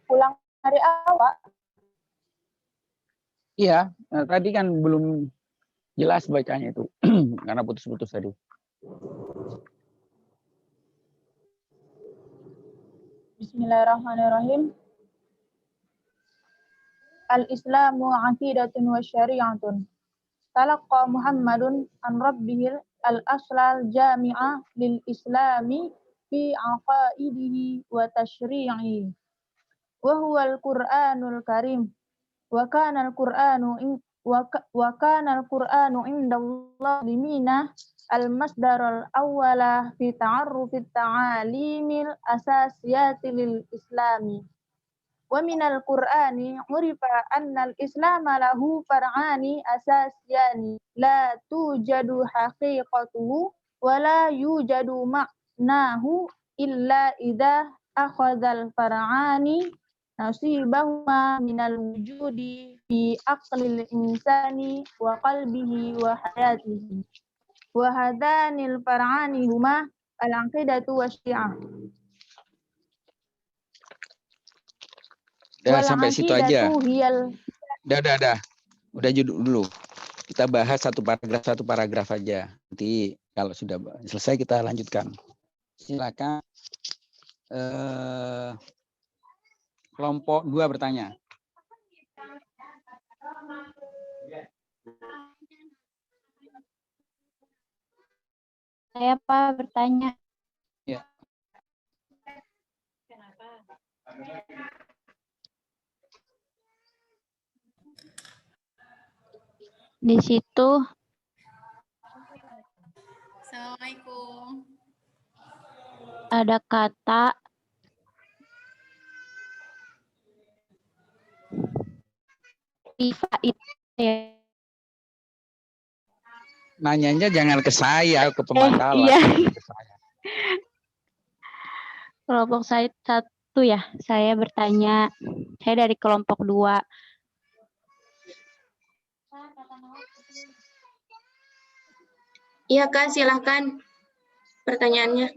ulang dari awal. Iya, tadi kan belum jelas bacanya itu karena putus-putus tadi. Bismillahirrahmanirrahim. Al-Islamu aqidatun wa syari'atun. Talaqqa Muhammadun an rabbihil al-aslal jami'a lil islami fi aqaidihi wa tashri'i. Wa huwa al-Qur'anul Karim. Wa kana al-Qur'anu wa kana al-Qur'anu indallah limina al-masdarul awwala fi ta'arrufit ta'alimil asasiyati lil islami. Wa minal Qur'ani urifa annal islama lahu far'ani asasiyani la tujadu haqiqatuhu wa la yujadu ma'nahu illa idha akhadhal far'ani nasibahuma minal wujudi fi aqlil insani wa qalbihi wa hayatihi wa hadanil far'ani huma al-aqidatu wa syi'ah. Udah sampai situ aja. Udah judul dulu. Kita bahas satu paragraf aja. Nanti kalau sudah selesai kita lanjutkan. Silakan kelompok 2 bertanya. Saya Pak bertanya. Ya. Di situ. Assalamualaikum. Ada kata itu ya. Nanyanya jangan ke saya, ke pembakalan. Iya. Kelompok saya 1 ya. Saya bertanya. Saya dari kelompok 2. Iya Kak, silahkan pertanyaannya.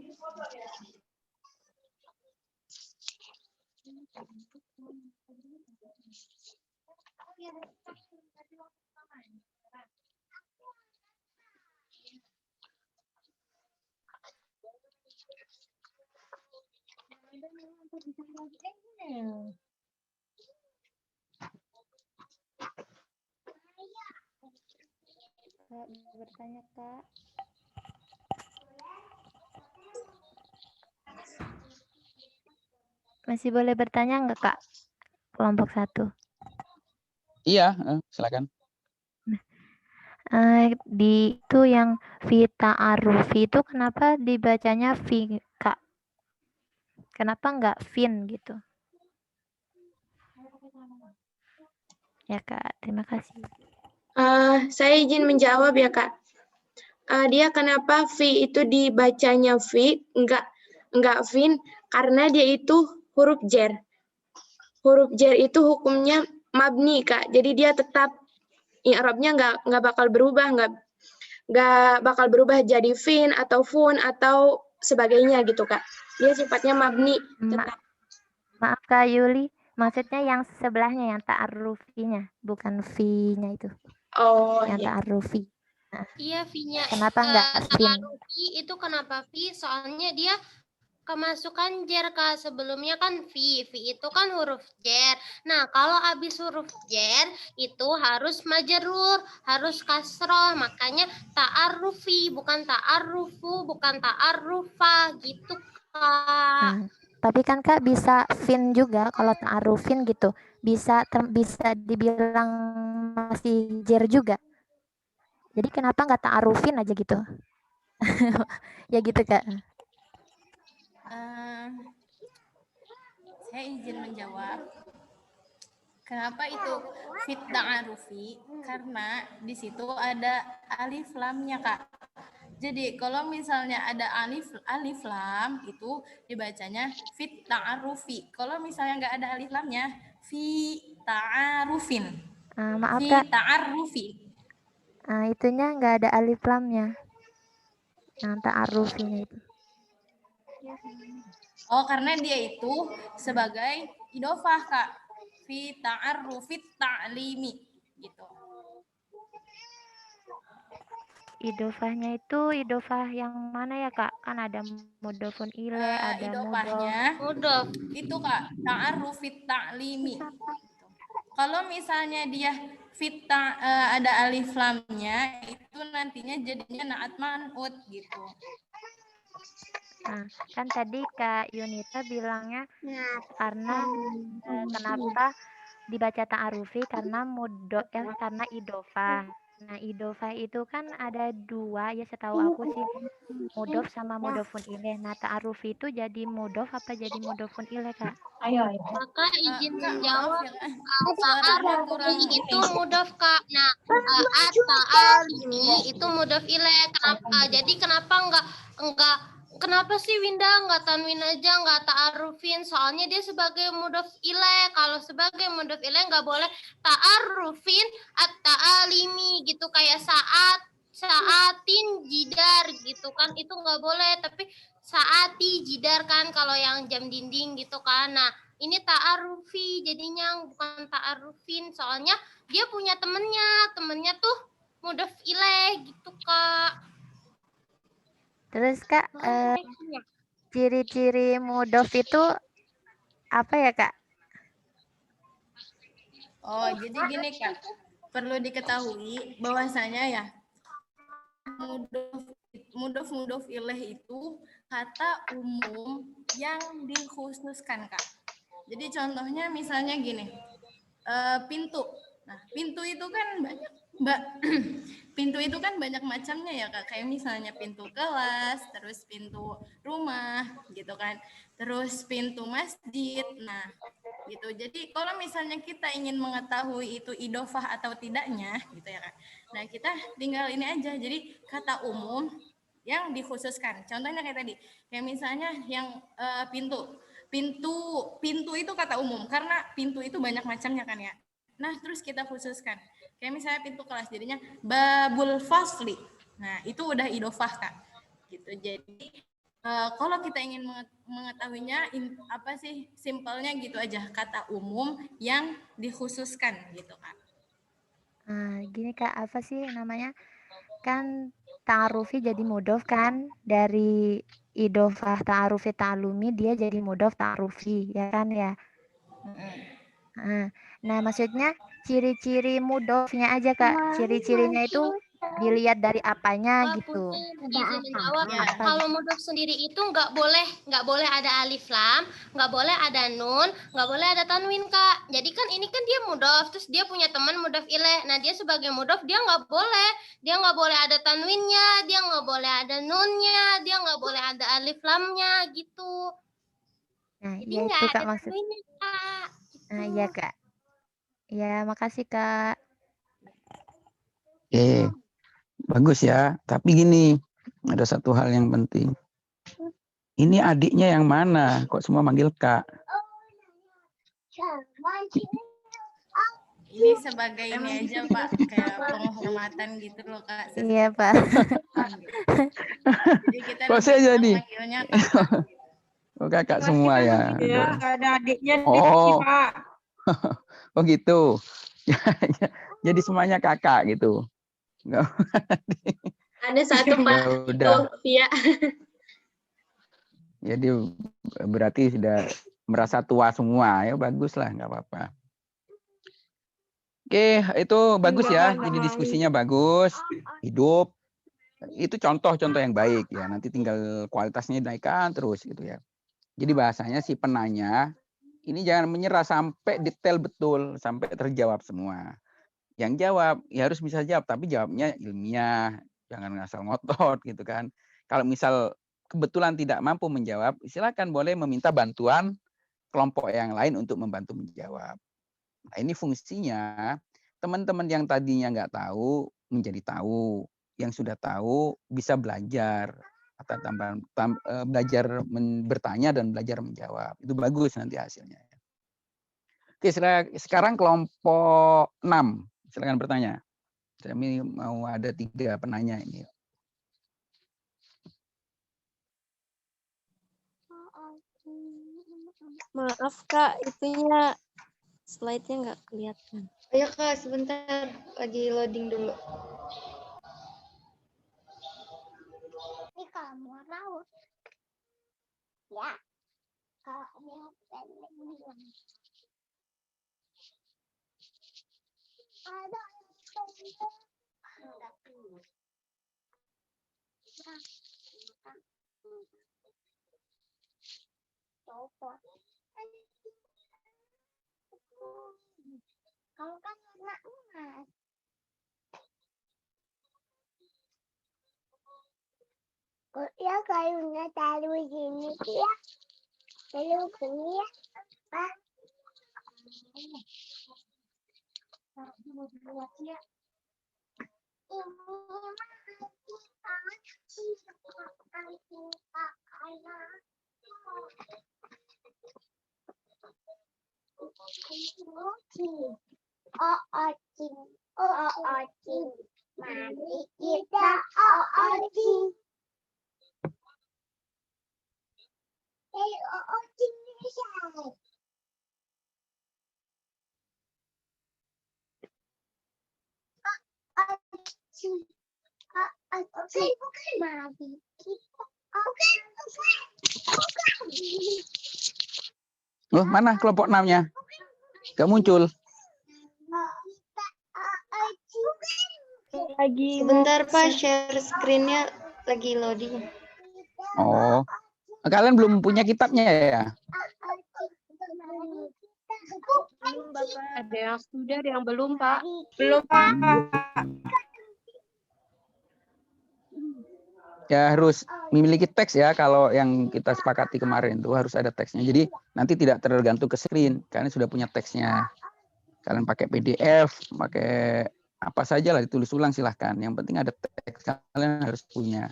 Kak, bertanya Kak. Masih boleh bertanya enggak Kak? Kelompok 1. Iya, silakan. Di itu yang fi ta'arufi itu kenapa dibacanya fi Kak? Kenapa enggak fin gitu? Ya Kak, terima kasih. Saya izin menjawab ya Kak. Dia kenapa fi itu dibacanya fi, enggak fin, karena dia itu huruf jer. Huruf jer itu hukumnya mabni Kak. Jadi dia tetap i'rabnya enggak bakal berubah, enggak bakal berubah jadi fin atau fun atau sebagainya gitu Kak. Dia sifatnya mabni tetap. Maaf Kak Yuli, maksudnya yang sebelahnya yang ta'arufinya, bukan fi-nya itu. Oh, yang iya. ta'arufi. Nah, iya fi-nya. kenapa enggak fin? Ta'arufi itu kenapa fi? Soalnya dia kemasukan jer Kak. Sebelumnya kan fi. Fi itu kan huruf jer. Nah, kalau habis huruf jer itu harus majerur, harus kasroh. Makanya ta'arufi, bukan ta'arufu, bukan ta'arufa gitu Kak. Nah, tapi kan Kak bisa fin juga kalau ta'arufin gitu. Bisa dibilang masih jer juga. Jadi kenapa enggak ta'arufin aja gitu? Ya gitu Kak. Saya izin menjawab. Kenapa itu fit ta'arufi? Karena di situ ada alif lamnya Kak. Jadi kalau misalnya ada alif lam itu dibacanya fit ta'arufi. Kalau misalnya nggak ada alif lamnya, fi ta'arufin. Maaf fi Kak. ta'arufi. Itunya nggak ada alif lamnya. Yang ta'arufinya itu. Oh, karena dia itu sebagai idofah, Kak. Fi ta'arrufit ta'limi gitu. Idofahnya itu idofah yang mana ya Kak? Kan ada mudofun ile, ada mudof. Idofahnya Mudof. itu Kak, ta'arrufit ta'limi. Kalau misalnya dia ada alif lamnya, itu nantinya jadinya naat man'ut gitu. Nah, kan tadi Kak Yunita bilangnya karena kenapa dibaca ta'arufi karena karena idofah. Nah, idofah itu kan ada dua ya setahu aku sih, mudof sama mudofun ilaih. Nah, ta'arufi itu jadi mudof apa jadi mudofun ilaih, Kak? Kakak izin Kak, maaf menjawab. ya, Kak. Suaranya kurang Itu mudof Kak. Nah, at-ta'alimi itu mudof ilaih. Jadi kenapa sih Winda nggak tanwin aja, nggak ta'arufin? Soalnya dia sebagai mudof ilaih. Kalau sebagai mudof ilaih nggak boleh ta'arufin at-ta'alimi gitu, kayak saatin jidar gitu kan, itu nggak boleh. Tapi saati jidar kan kalau yang jam dinding gitu kan. Nah, ini ta'arufi jadinya, bukan ta'arufin. Soalnya dia punya temennya tuh mudof ilaih gitu Kak. Terus Kak, ciri-ciri mudof itu apa ya Kak? Oh, jadi gini Kak. Perlu diketahui bahwasanya ya mudof ilaih itu kata umum yang dikhususkan Kak. Jadi contohnya misalnya gini, pintu. Nah, pintu itu kan pintu itu kan banyak macamnya ya Kak. Kayak misalnya pintu kelas, terus pintu rumah gitu kan. Terus pintu masjid. Nah, gitu. Jadi kalau misalnya kita ingin mengetahui itu idofah atau tidaknya gitu ya Kak. Nah, kita tinggal ini aja. Jadi kata umum yang dikhususkan. Contohnya kayak tadi, kayak misalnya yang pintu itu kata umum karena pintu itu banyak macamnya kan ya. Nah, terus kita khususkan. Kayak misalnya pintu kelas jadinya babul fasli. Nah, itu udah idofah Kak. Gitu. Jadi kalau kita ingin mengetahuinya apa sih, simpelnya gitu aja, kata umum yang dikhususkan gitu Kak. Nah, gini Kak, apa sih namanya? Kan ta'arufi jadi mudof kan, dari idofah ta'arufi ta'alumi dia jadi mudof ta'arufi ya kan ya. Nah, maksudnya ciri-ciri mudofnya aja Kak. Ciri-cirinya itu dilihat dari apanya gitu. Izin menjawab. Ya. Kalau mudof sendiri itu nggak boleh ada alif lam, nggak boleh ada nun, nggak boleh ada tanwin Kak. Jadi kan ini kan dia mudof, terus dia punya teman mudof ilaih. Nah, dia sebagai mudof dia nggak boleh ada tanwinnya, dia nggak boleh ada nunnya, dia nggak boleh ada alif lamnya gitu. Nah, Jadi ya nggak itu ada Kak maksud. tanwinnya Kak. Nah, iya Kak. Ya, makasih Kak. Bagus ya. Tapi gini, ada satu hal yang penting. Ini adiknya yang mana? Kok semua manggil Kak? Ini sebagai ini aja Pak, kayak penghormatan gitu loh Kak. Iya Pak. Jadi kita Kok saya jadi? manggilnya Kakak. Oh, Kakak semua ya. Ya, ada adiknya Oh. Pak. Oh gitu. Jadi semuanya kakak gitu. Ada satu Pak. Ya udah. Iya. Jadi berarti sudah merasa tua semua ya, bagus lah, nggak apa-apa. Oke, itu bagus ya. Jadi diskusinya bagus, hidup. Itu contoh-contoh yang baik ya. Nanti tinggal kualitasnya dinaikkan terus gitu ya. Jadi bahasanya si penanya ini jangan menyerah sampai detail betul, sampai terjawab semua. Yang jawab ya harus bisa jawab, tapi jawabnya ilmiah, jangan ngasal ngotot gitu kan. Kalau misal kebetulan tidak mampu menjawab, silakan boleh meminta bantuan kelompok yang lain untuk membantu menjawab. Nah, ini fungsinya teman-teman yang tadinya nggak tahu menjadi tahu, yang sudah tahu bisa belajar atau belajar bertanya dan belajar menjawab. Itu bagus nanti hasilnya. Oke, sekarang kelompok 6. Silakan bertanya. Kami mau ada 3 penanya ini. Maaf Kak, itunya slide-nya nggak kelihatan. Ayo Kak, sebentar lagi loading dulu. Ini kamu tahu ya, kalau ada kalau kan warna emas. Ya kayunya taruh gini ya. Taruh gini ya. Pak. Mari kita Loh, mana kelompok 6-nya? Gak muncul. Lagi Sebentar Pak, share screen-nya lagi loading. Oh, kalian belum punya kitabnya ya? Belum, Bapak. ada yang sudah, ada yang belum Pak. Belum Pak. Ya harus memiliki teks ya, kalau yang kita sepakati kemarin tuh harus ada teksnya. Jadi nanti tidak tergantung ke screen, kalian sudah punya teksnya. Kalian pakai PDF, pakai apa saja lah, ditulis ulang silahkan. Yang penting ada teks, kalian harus punya.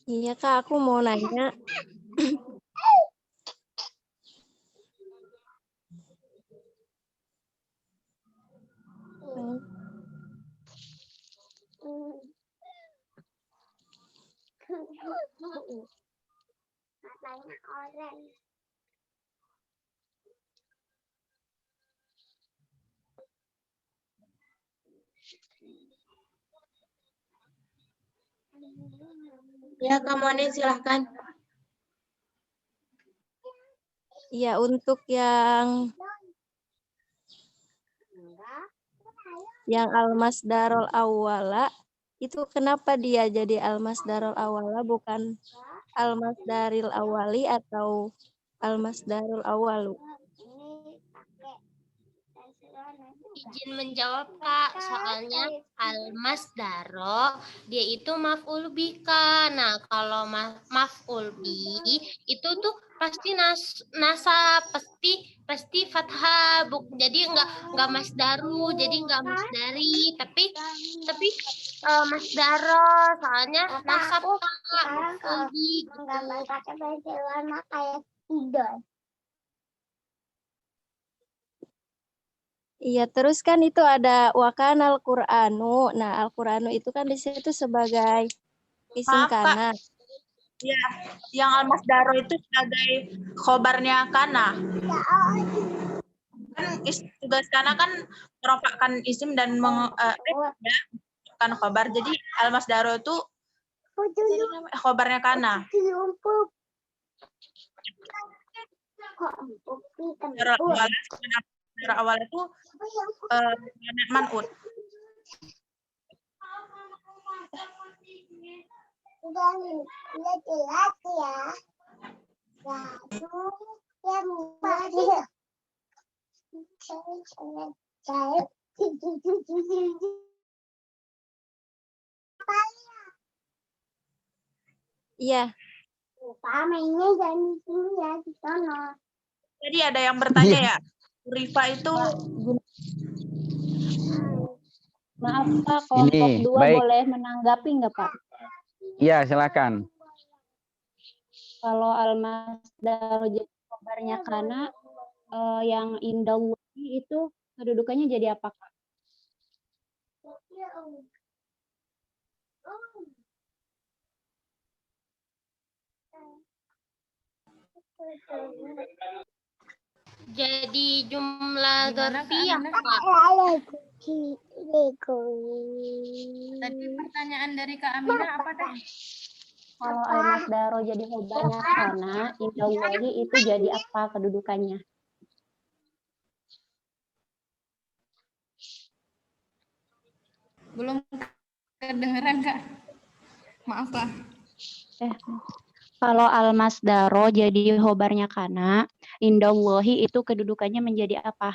Iya Kak, aku mau nanya. Matanya oranye. Ya Kak Mone, silahkan. Ya, untuk yang Al-Masdarul Awwala, itu kenapa dia jadi Al-Masdarul Awwala bukan Al-Masdaril Awwali atau Al-Masdarul Awwalu? Izin menjawab Kak, soalnya al-masdaro dia itu maf'ul bika. Nah, kalau maf'ul bi itu tuh pasti nasab, pasti fathah, jadi enggak masdaru, jadi enggak masdari, tapi masdaro, soalnya nasab Kak, maf'ul bi gitu. Enggak pakai baju warna kayak idol. Iya, terus kan itu ada wakana Al-Qur'anu. Nah, Al-Qur'anu itu kan di situ sebagai isim Maaf, Kak. kana. Ya, yang al-masdaro itu sebagai khobarnya kana. Kan tugas kana kan merofakkan isim dan kan khobar. Jadi al-masdaro itu khobarnya kana. Dari awal itu man'ut. Udah jelas ya. Lalu yang baru. Iya. Pak mainnya jangan di sini ya, di sana. Jadi ada yang bertanya ya, Rifa itu Maaf Pak, kelompok Ini, 2 baik. boleh menanggapi nggak Pak? Iya, silakan. Kalau al-masdar jadi khabarnya kana, yang indallahi itu kedudukannya jadi apa, Kak? Jadi jumlah Gimana, Kak dzarfiyah, Aminah? Kak. Tadi pertanyaan dari Kak Aminah apa teh? Kalau al-masdaro jadi khabarnya kana, indallahi itu jadi apa kedudukannya? Belum kedengeran, Kak. Maaf, Kak. Kalau al-masdaro jadi khabarnya kana, indallahi itu kedudukannya menjadi apa?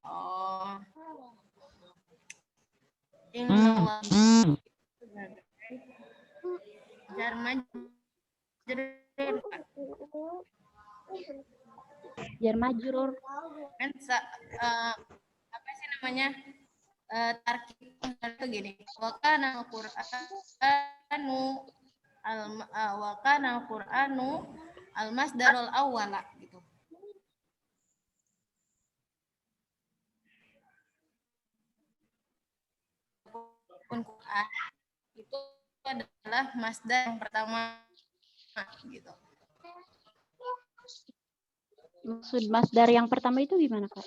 Oh. Innallahi jar majrur. Jar majrur. Kan apa sih namanya? Tarkib itu gini. Wa kana al-Qur'anu al-masdarul awwala gitu. Quran itu adalah masdar yang pertama gitu. Maksud masdar yang pertama itu gimana, Kak?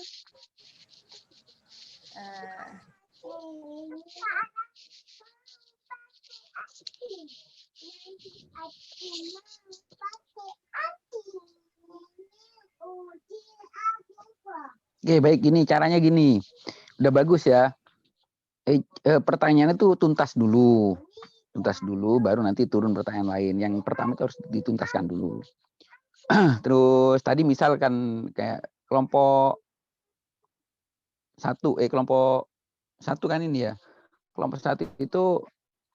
Oke, baik, gini caranya gini. Udah bagus ya. Pertanyaannya tuh tuntas dulu. Tuntas dulu, baru nanti turun pertanyaan lain. Yang pertama itu harus dituntaskan dulu. Terus tadi misalkan kayak kelompok satu kan ini ya. Kelompok satu itu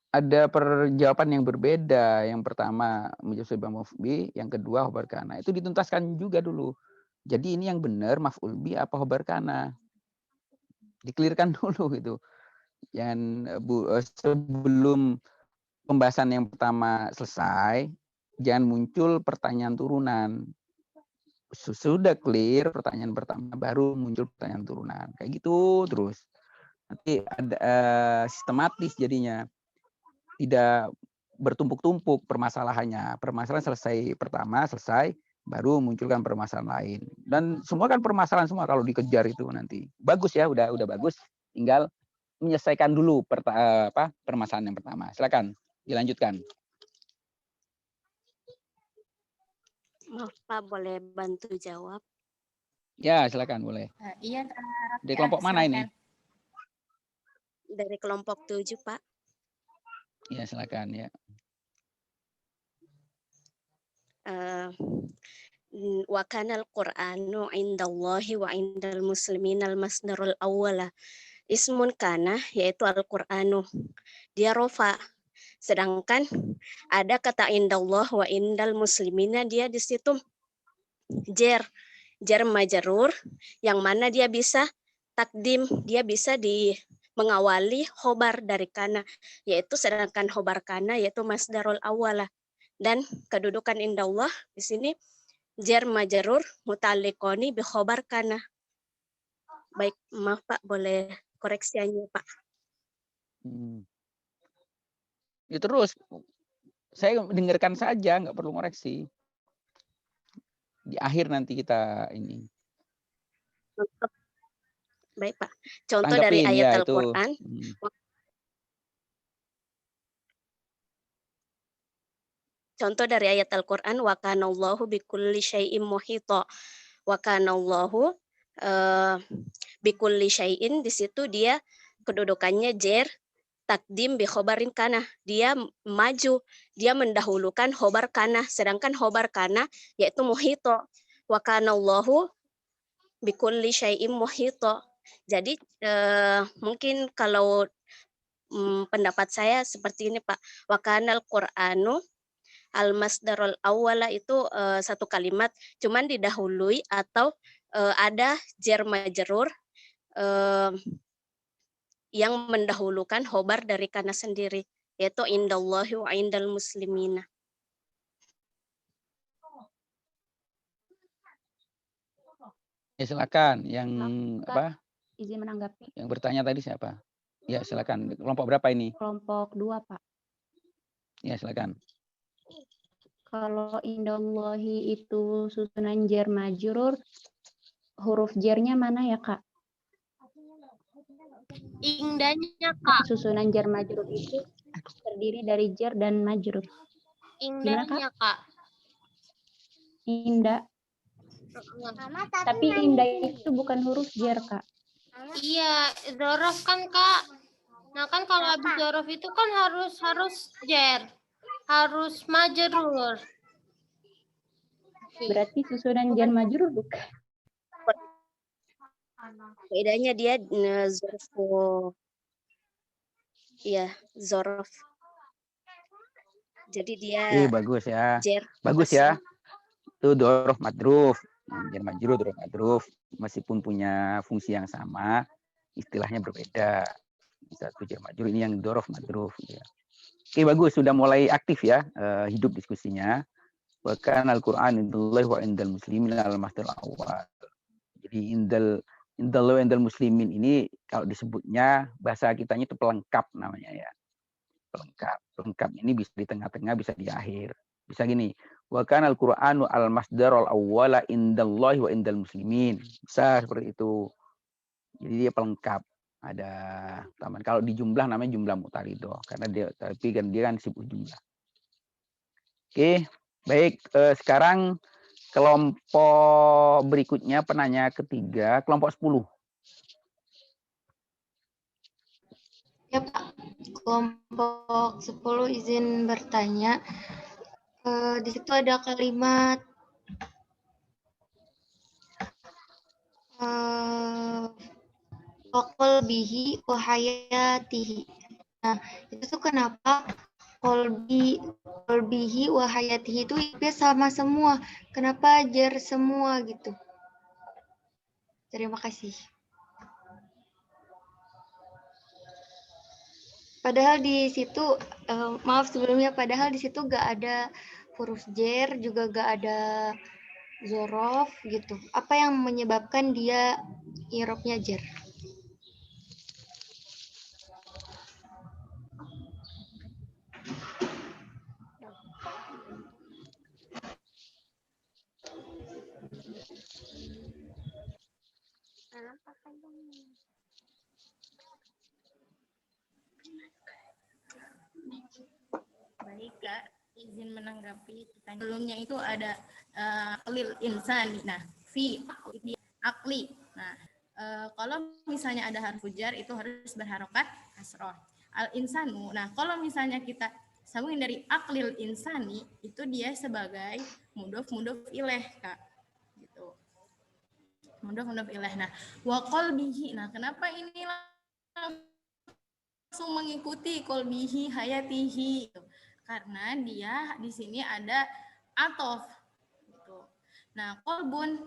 ada perjawaban yang berbeda. Yang pertama menjawab sebab maf'ul, yang kedua khobar kana. Itu dituntaskan juga dulu. Jadi ini yang benar maf'ul bi apa khobar kana. Dikelirkan dulu gitu. Sebelum pembahasan yang pertama selesai, jangan muncul pertanyaan turunan. Sudah clear pertanyaan pertama, baru muncul pertanyaan turunan. Kayak gitu terus. Nanti ada sistematis jadinya. Tidak bertumpuk-tumpuk permasalahannya. Permasalahan selesai pertama, selesai, baru munculkan permasalahan lain. Dan semua kan permasalahan semua kalau dikejar itu nanti. Bagus ya, udah bagus. Tinggal menyelesaikan dulu permasalahan yang pertama. Silakan dilanjutkan. Maaf Pak, boleh bantu jawab? Ya, silakan boleh. Iya, dari kelompok mana ini? Dari kelompok 7, Pak. Ya, silakan ya. Wa kanal Qur'anu indallahi wa indal muslimin al-masdarul awwala. Ismun kana, yaitu Al-Qur'anu. Dia rofa. Sedangkan ada kata indallah wa indal muslimina, dia di situ jar majrur, yang mana dia bisa takdim, dia bisa mengawali khobar dari kana, yaitu sedangkan khobar kana yaitu masdarul awwala. Dan kedudukan indallah di sini jar majrur muta'alliqoni bi khobar kana. Baik, maaf Pak, boleh koreksiannya Pak. Ya terus saya dengarkan saja, nggak perlu koreksi. Di akhir nanti kita ini. Baik Pak. Contoh dari ayat Al-Quran. Contoh dari ayat Al-Quran, wa kanallahu bikulli syai'in muhita. Wa kanallahu bikulli syai'in, di situ dia kedudukannya jar takdim bi khobarin kana. Dia maju, dia mendahulukan khobar kana, sedangkan khobar kana yaitu muhita. Wa kanallahu bikulli syai'in muhita. Jadi mungkin kalau pendapat saya seperti ini Pak. Wa kanal Qur'anu al-masdarul awwala itu satu kalimat, cuman didahului atau ada jar majrur yang mendahulukan khobar dari kana sendiri, yaitu indallahi wa indal muslimina. Ya silakan. Yang apa? Izin menanggapi. Yang bertanya tadi siapa? Ya silakan. Kelompok berapa ini? Kelompok 2, Pak. Ya silakan. Kalau indallahi itu susunan jar majrur, huruf jarnya mana ya, Kak? Indahnya, Kak. Susunan jar majrur itu terdiri dari jar dan majrur. Gimana, Kak? Indahnya, Kak. Indah. Tapi indah itu bukan huruf jar, Kak. Iya, zorof kan, Kak. Nah, kan kalau habis zorof itu kan harus jar. Harus majrur. Berarti susunan jar majrur bukan? Bedanya dia zorfu. Iya, zorof. Jadi dia Bagus ya. jar. Bagus ya. Itu dorof madruf. Jar majrur, dorof madruf. Meskipun punya fungsi yang sama, istilahnya berbeda. Satu jar majrur, ini yang dorof madruf. Ya. Oke, bagus. Sudah mulai aktif ya hidup diskusinya. Bahkan Al-Quran indallahi wa indal muslimin al-masdar awal. Jadi indallahi wa indal muslimin ini kalau disebutnya bahasa kitanya itu pelengkap namanya ya. Pelengkap. Pelengkap ini bisa di tengah-tengah, bisa di akhir. Bisa gini, wa kana al-Qur'anu al-masdar al-awwala indallahi wa indal muslimin. Bisa seperti itu. Jadi dia pelengkap. Ada taman. Kalau di jumlah namanya jumlah mutarido karena dia kan disebut jumlah. Oke, baik. Sekarang kelompok berikutnya penanya ketiga, kelompok 10. Ya, Pak. Kelompok 10 izin bertanya. Di situ ada kalimat qalbihi wa hayatihi. Nah, itu tuh kenapa qalbihi wa hayatihi itu sama semua? Kenapa jar semua gitu? Terima kasih. Padahal di situ, maaf sebelumnya, padahal di situ gak ada huruf jar, juga gak ada zorof gitu. Apa yang menyebabkan dia irobnya jar? Baik, Kak. Izin menanggapi pertanyaan sebelumnya itu ada lil insani. Nah, fi akli. Nah, kalau misalnya ada harfu jar itu harus berharokat kasroh. Al insanu. Nah, kalau misalnya kita sambungin dari aklil insani itu dia sebagai mudhof ilaih, Kak. Gitu. Mudhof ilaih. Nah, wa qalbihi. Nah, kenapa ini langsung mengikuti qalbihi hayatihi? Gitu. Karena dia di sini ada atof gitu. Nah, kolbun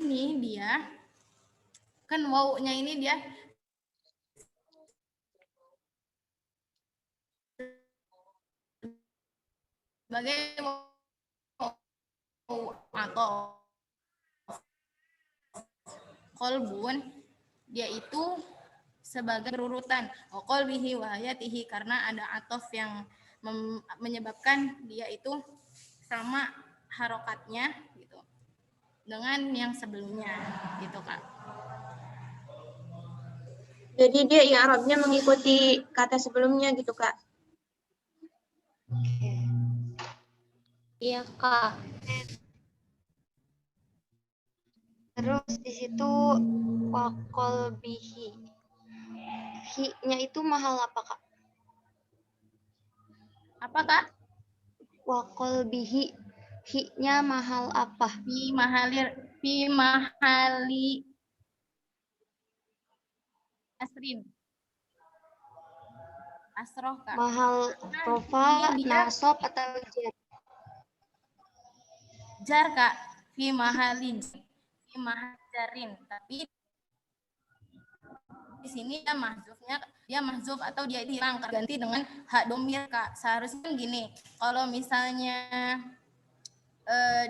ini dia kan wawunya ini dia sebagai atau kolbun dia itu sebagai berurutan qalbihi wa hayatihi karena ada atof yang menyebabkan dia itu sama harokatnya gitu dengan yang sebelumnya gitu, Kak. Jadi dia i'rabnya mengikuti kata sebelumnya gitu, Kak. Iya, Kak. Terus di situ wa qalbihi. Hi-nya itu mahal apa, Kak? Apa, Kak? Wa qalbihi. Hi-nya mahal apa? Fi mahali asrin. Asroh, Kak. Mahal rofa, nasab atau jar? Jar, Kak. Fi mahajarin. Tapi di sini dia mahzuf atau dia hilang terganti dengan hak domir, Kak. Seharusnya kan gini, kalau misalnya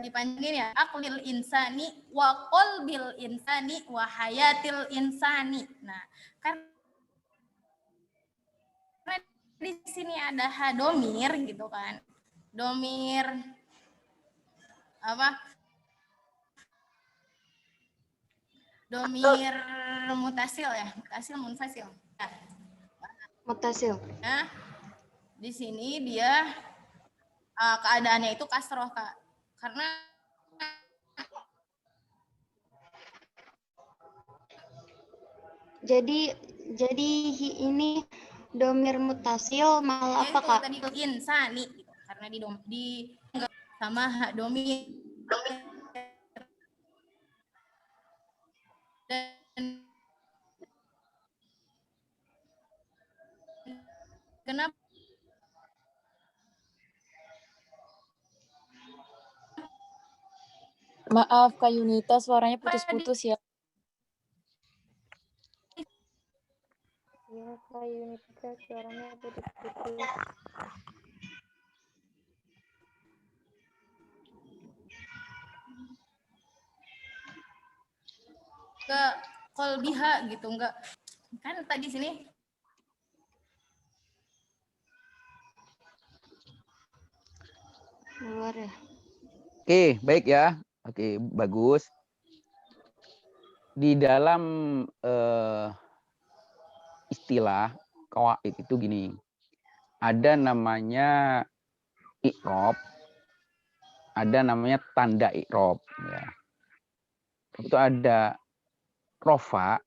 dipanjangin ya, aqlil insani wa qalbil insani wa hayatil insani. Nah, karena di sini ada hak domir gitu kan. Domir apa? Domir mutasil ya, mutasil munfasil. Ya. Mutasil. Nah, di sini dia keadaannya itu kasroh, Kak. Karena jadi ini domir mutasil malah apa, Kak? Tadi insani gitu. Karena di sama hak domir. Dan kenapa Maaf Kak Yunita, suaranya putus-putus ya. Iya Kak Yunita, suaranya putus-putus. ke kolbiha gitu, enggak kan tadi sini Keluar ya. Oke, baik ya. Oke, bagus. Di dalam istilah qawaid itu gini. Ada namanya i'rab, ada namanya tanda i'rab ya. Itu ada rofa,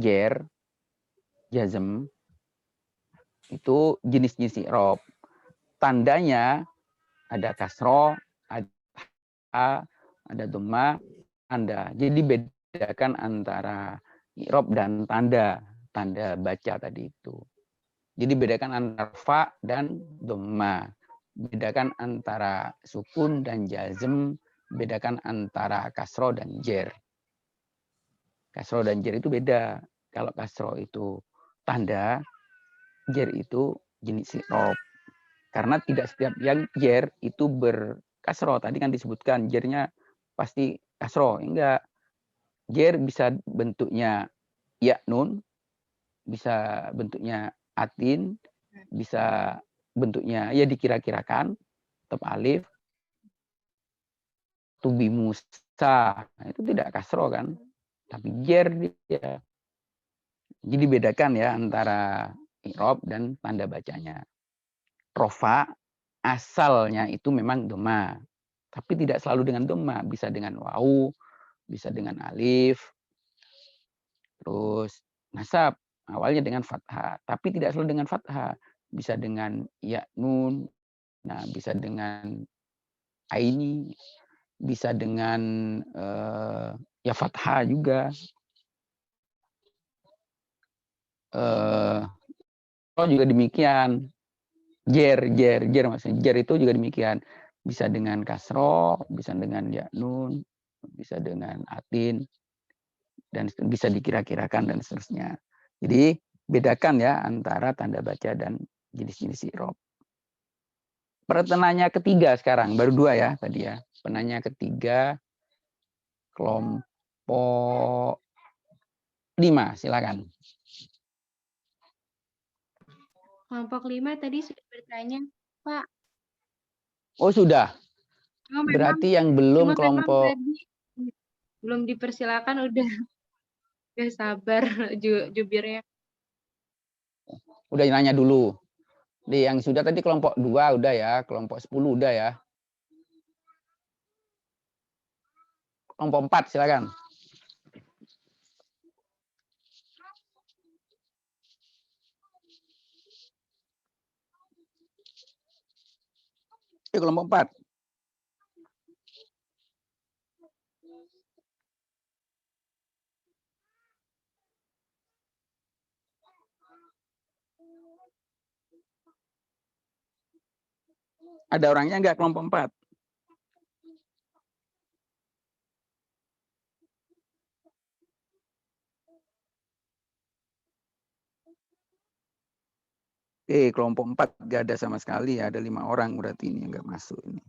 jer, jazm. Itu jenis-jenis i'rab. Tandanya ada kasro, ada dhamma, tanda. Jadi bedakan antara i'rab dan tanda baca tadi itu. Jadi bedakan antara fa dan dhamma. Bedakan antara sukun dan jazm, bedakan antara kasro dan jer. Kasro dan jer itu beda. Kalau kasro itu tanda, jer itu jenis i'rab. Karena tidak setiap yang jer itu berkasro. Tadi kan disebutkan jernya pasti kasro. Enggak. Jer bisa bentuknya ya nun, bisa bentuknya atin, bisa bentuknya ya dikira-kirakan, tetap alif, tubi musa. Itu tidak kasro kan. Tapi jer dia. Jadi bedakan ya antara i'rab dan tanda bacanya. Rofa asalnya itu memang dhamma, tapi tidak selalu dengan dhamma, bisa dengan wawu, bisa dengan alif, terus nasab awalnya dengan fathah, tapi tidak selalu dengan fathah, bisa dengan ya nun, nah bisa dengan aini, bisa dengan ya fathah juga. Juga demikian. Jer maksudnya jer itu juga demikian, bisa dengan kasro, bisa dengan ya nun, bisa dengan atin, dan bisa dikira-kirakan dan seterusnya. Jadi bedakan ya antara tanda baca dan jenis-jenis i'rab. Penanya ketiga sekarang, baru dua ya tadi ya. Penanya ketiga kelompok 5, silakan. Kelompok 5 tadi sudah bertanya, Pak. Oh sudah. Oh, berarti yang belum kelompok tadi belum dipersilakan udah sabar jubirnya. Udah nanya dulu. Yang sudah tadi kelompok 2 udah ya, kelompok 10 udah ya. Kelompok 4 silakan. Kelompok 4. Ada orangnya enggak kelompok 4? Kelompok 4 nggak ada sama sekali, ada 5 orang berarti ini yang nggak masuk ini.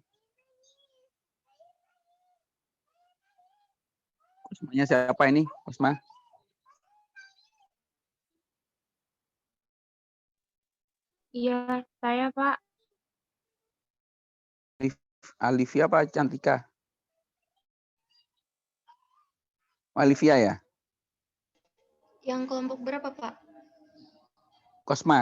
Kusmanya siapa ini? Kusma? Iya, saya Pak. Alivia apa Cantika? Alivia ya? Yang kelompok berapa, Pak? Kosma.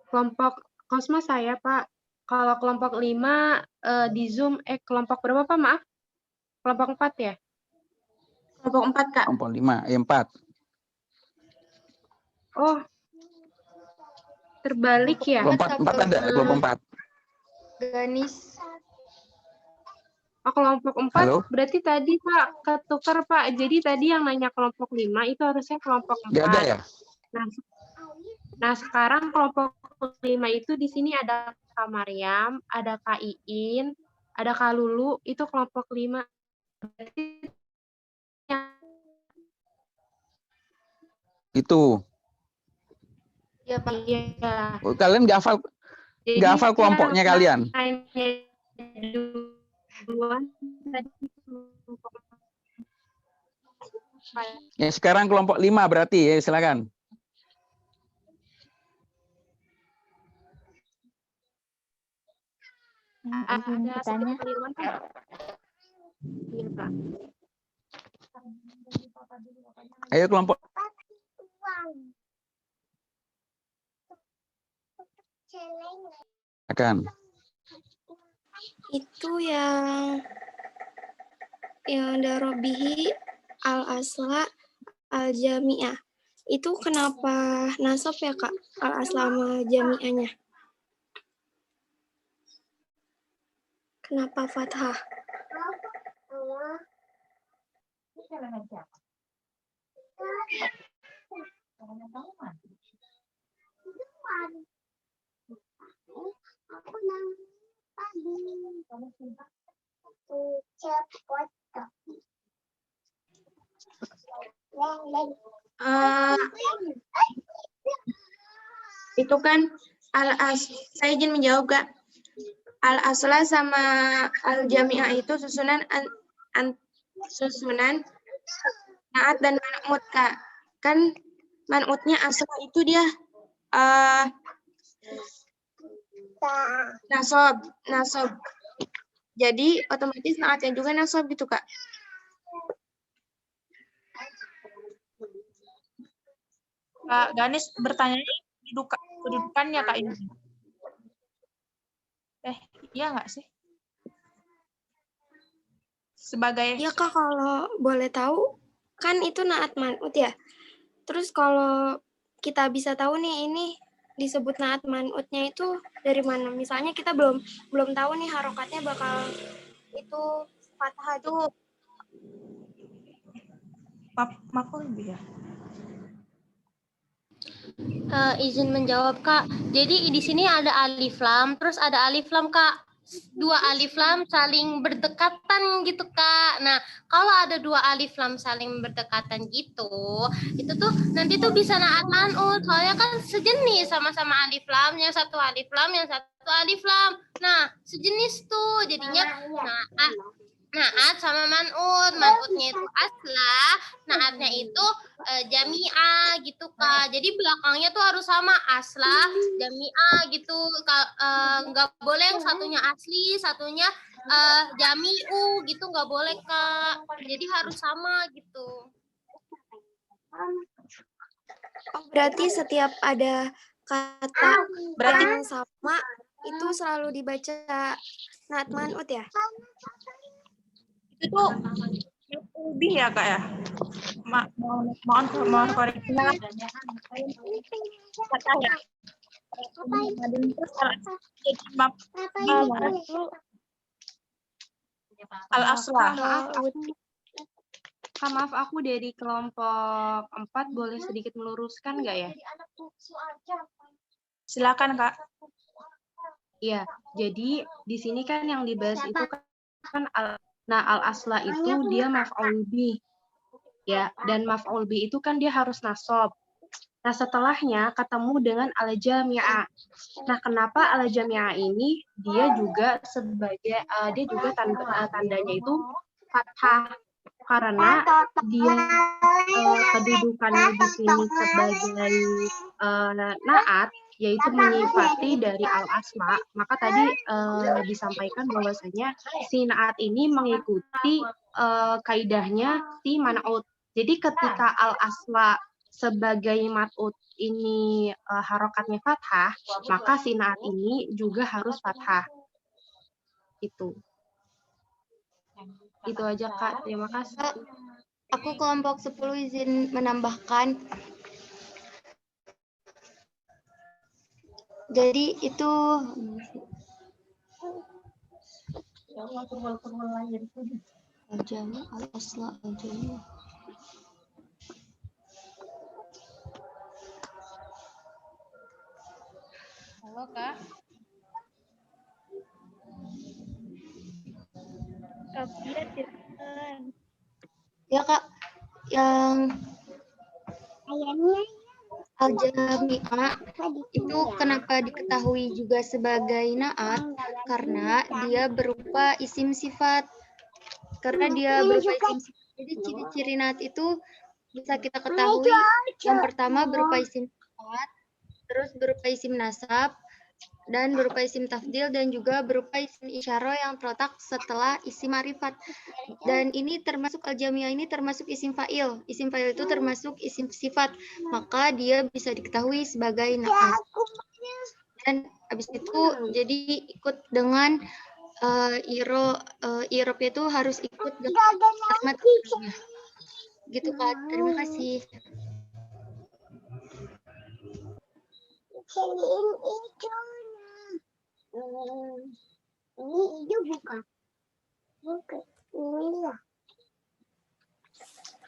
Kelompok Kosma saya, Pak. Kalau kelompok 5 di Zoom, kelompok berapa, Pak? Maaf. Kelompok 4 ya? Kelompok 4, Kak. Kelompok 5, 4. Oh, terbalik ya? Kelompok 4 ada, kelompok 4. Ganis. Oh, kelompok 4 Halo? berarti tadi Pak ketukar Pak. Jadi tadi yang nanya kelompok 5 itu harusnya kelompok 4. Nggak ada ya? Nah, sekarang kelompok 5 itu di sini ada Kak Mariam, ada Kak Iin, ada Kak Lulu, itu kelompok 5. Itu. Iya, Pak. Iya. Oh, kalian nggak hafal kelompoknya kalian? Ya, sekarang kelompok 5 berarti ya, silakan. Izin bertanya. Ayo kelompok. Akan. Itu yang darobihi al-asla al-jami'ah. Itu kenapa nasab ya, Kak? Al-asla sama jami'ahnya. Kenapa fathah? Itu kan saya izin menjawab, Kak. Al-asla sama al-jami'ah itu susunan naat dan man'ut, Kak. Kan man'utnya asla itu dia nasab. Jadi otomatis naatnya juga nasab gitu, Kak. Kak Ganis bertanya kedudukannya Kak ini. Iya nggak sih? Sebagai ya Kak, kalau boleh tahu kan itu naat man'ut ya. Terus kalau kita bisa tahu nih ini disebut naat man'utnya itu dari mana? Misalnya kita belum tahu nih harokatnya bakal itu fathah itu. Maf'ul bih ya. Izin menjawab, Kak. Jadi di sini ada alif lam, terus ada alif lam, Kak. Dua alif lam saling berdekatan gitu, Kak. Nah, kalau ada dua alif lam saling berdekatan gitu, itu tuh nanti tuh bisa naat man'ut. Soalnya kan sejenis sama-sama alif lam, yang satu alif lam, yang satu alif lam. Nah, sejenis tuh jadinya naat sama man'ut. Man'utnya itu asla, naatnya itu jami'ah gitu, Kak. Jadi belakangnya tuh harus sama, asla, jami'ah gitu. Nggak boleh yang satunya asli, satunya jami'u gitu, nggak boleh, Kak. Jadi harus sama gitu. Oh, berarti setiap ada kata yang sama itu selalu dibaca naat man'ut ya? Itu lebih ya Kak ya. Mohon koreksinya. Al-asla. Maaf, aku dari kelompok 4 boleh sedikit meluruskan nggak ya? Silakan Kak. Iya, jadi di sini kan yang dibahas itu kan al-asla itu dia maf'ul bih. Ya, dan maf'ul bih itu kan dia harus nasab. Nah, setelahnya ketemu dengan al-jami'ah. Nah, kenapa al-jami'ah ini dia juga sebagai tandanya itu fathah, karena dia kedudukannya di sini sebagai naat, yaitu menyifati dari al-asma. Maka tadi disampaikan bahwasanya si naat ini mengikuti kaidahnya si man'ut. Jadi ketika al-asma sebagai mat'ud ini harokatnya fathah, maka si naat ini juga harus fathah. Itu aja Kak, terima kasih. Aku kelompok 10 izin menambahkan. Jadi itu al-jami' al-asla al-jami'. Halo Kak. Ya Kak, yang al-jami'ah itu kenapa diketahui juga sebagai naat? Karena dia berupa isim sifat. Jadi ciri-ciri naat itu bisa kita ketahui. Yang pertama berupa isim sifat, terus berupa isim nasab, dan berupa isim tafdil, dan juga berupa isim isyarah yang terletak setelah isim ma'rifat. Dan ini termasuk al-jami'ah ini termasuk isim fa'il. Isim fa'il itu termasuk isim sifat, maka dia bisa diketahui sebagai naat. Dan habis itu jadi ikut dengan irob itu harus ikut dengan kalimat irobnya. Gitu Kak, terima kasih. Ini hijau bukan? Bukan. Ini lah.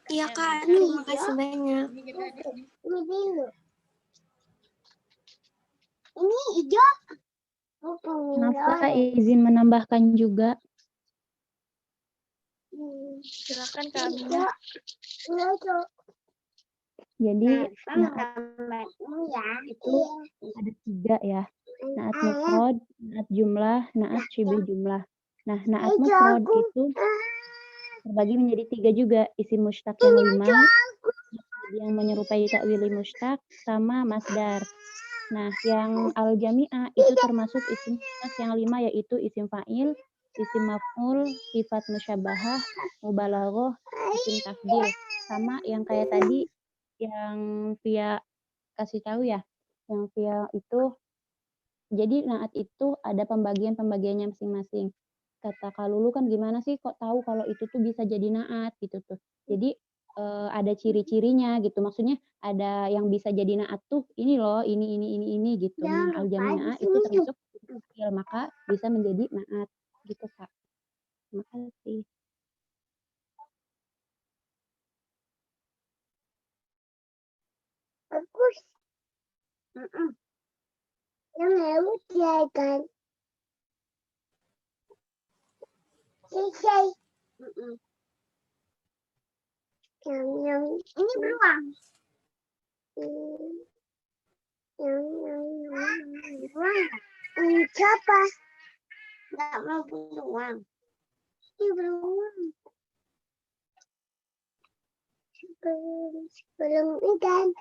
Iya Kak, terima kasih banyak. Ini dulu. Ini hijau. Maaf Kak, izin menambahkan juga. Silakan Kak Aminah. Jadi naat itu ada 3 ya. Naat mufrad, naat jumlah, naat syibih jumlah. Nah, naat mufrad itu terbagi menjadi 3 juga. Isim mushtaq yang 5, yang menyerupai ta'wili mushtaq, sama masdar. Nah, yang al-jami'ah itu termasuk isim mushtaq yang 5, yaitu isim fa'il, isim maf'ul, sifat musyabbahah, mubalaghah, isim tafdil. Sama yang kayak tadi yang Via kasih tahu ya, yang Via itu, jadi naat itu ada pembagiannya masing-masing. Kata Kak Lulu kan gimana sih kok tahu kalau itu tuh bisa jadi naat gitu tuh. Jadi ada ciri-cirinya gitu. Maksudnya ada yang bisa jadi naat tuh ini loh, ini gitu. Nah, al-jami'ah itu termasuk fi'il, maka bisa menjadi naat gitu Kak. Terima kasih. Bagus. Yang lewat ya kan. Selesai. Yang ini beruang. Yang beruang. Ini siapa? Nggak mau beruang. Ini beruang. Sebelum ikan.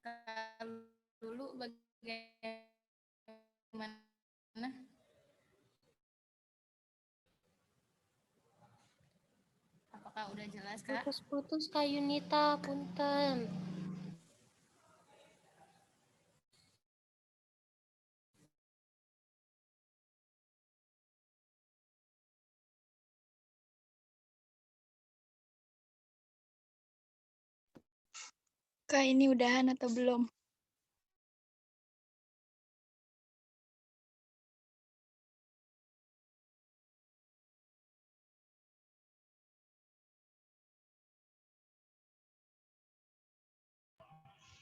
Kakak dulu bagaimana? Apakah udah jelas, Kak? Putus-putus Kak Yunita, punten. Kak, ini udahan atau belum?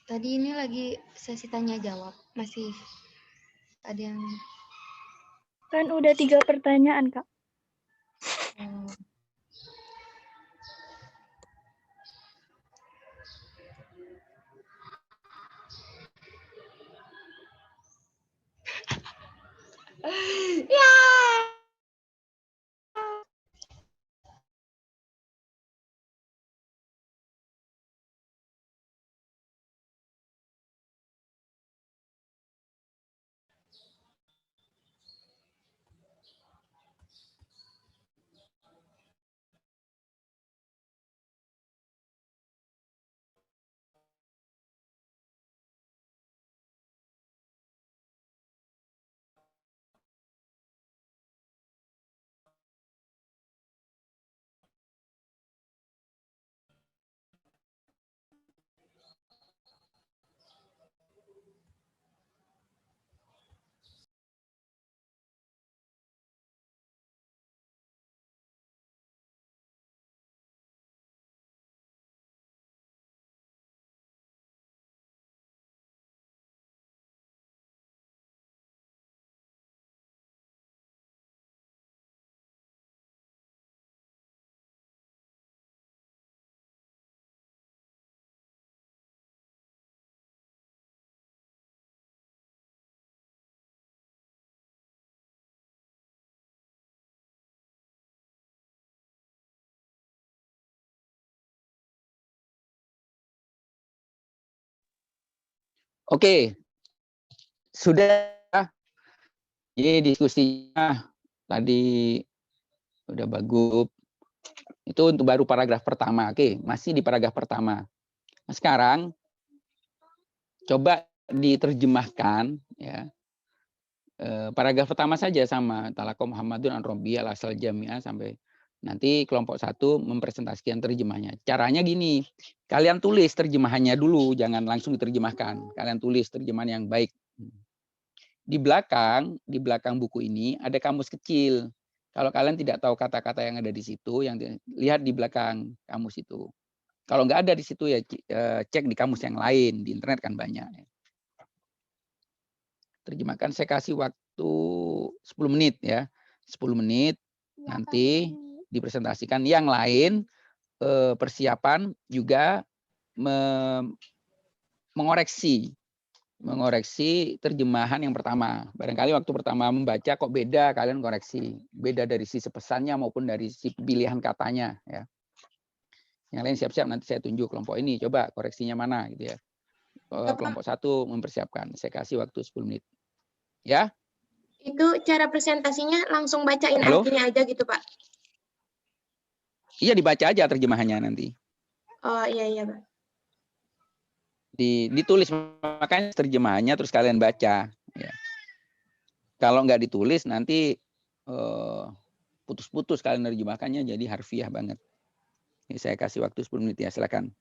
Tadi ini lagi sesi tanya jawab, masih ada yang Kan udah 3 pertanyaan, Kak. Ya. Oke, sudah. Jadi diskusinya tadi udah bagus. Itu untuk baru paragraf pertama. Oke, masih di paragraf pertama. Nah, sekarang coba diterjemahkan ya. Paragraf pertama saja sama Talaqa Muhammadun an Rabbiyal asal jami'ah sampai nanti kelompok 1 mempresentasikan terjemahnya. Caranya gini, kalian tulis terjemahannya dulu, jangan langsung diterjemahkan. Kalian tulis terjemahan yang baik. Di belakang buku ini ada kamus kecil. Kalau kalian tidak tahu kata-kata yang ada di situ, yang lihat di belakang kamus itu. Kalau nggak ada di situ ya cek di kamus yang lain, di internet kan banyak. Terjemahkan, saya kasih waktu 10 menit ya. 10 menit nanti dipresentasikan. Yang lain persiapan juga mengoreksi terjemahan yang pertama. Barangkali waktu pertama membaca kok beda, kalian koreksi. Beda dari sisi pesannya maupun dari sisi pilihan katanya ya. Yang lain siap-siap, nanti saya tunjuk kelompok ini, coba koreksinya mana gitu ya. Kelompok 1 mempersiapkan. Saya kasih waktu 10 menit. Ya. Itu cara presentasinya langsung bacain Halo? artinya aja gitu, Pak. Iya, dibaca aja terjemahannya nanti. Oh, iya, Pak. Ditulis, makanya terjemahannya terus kalian baca ya. Kalau nggak ditulis nanti putus-putus kalian nerjemahkannya, jadi harfiah banget. Ini saya kasih waktu 10 menit ya, silakan.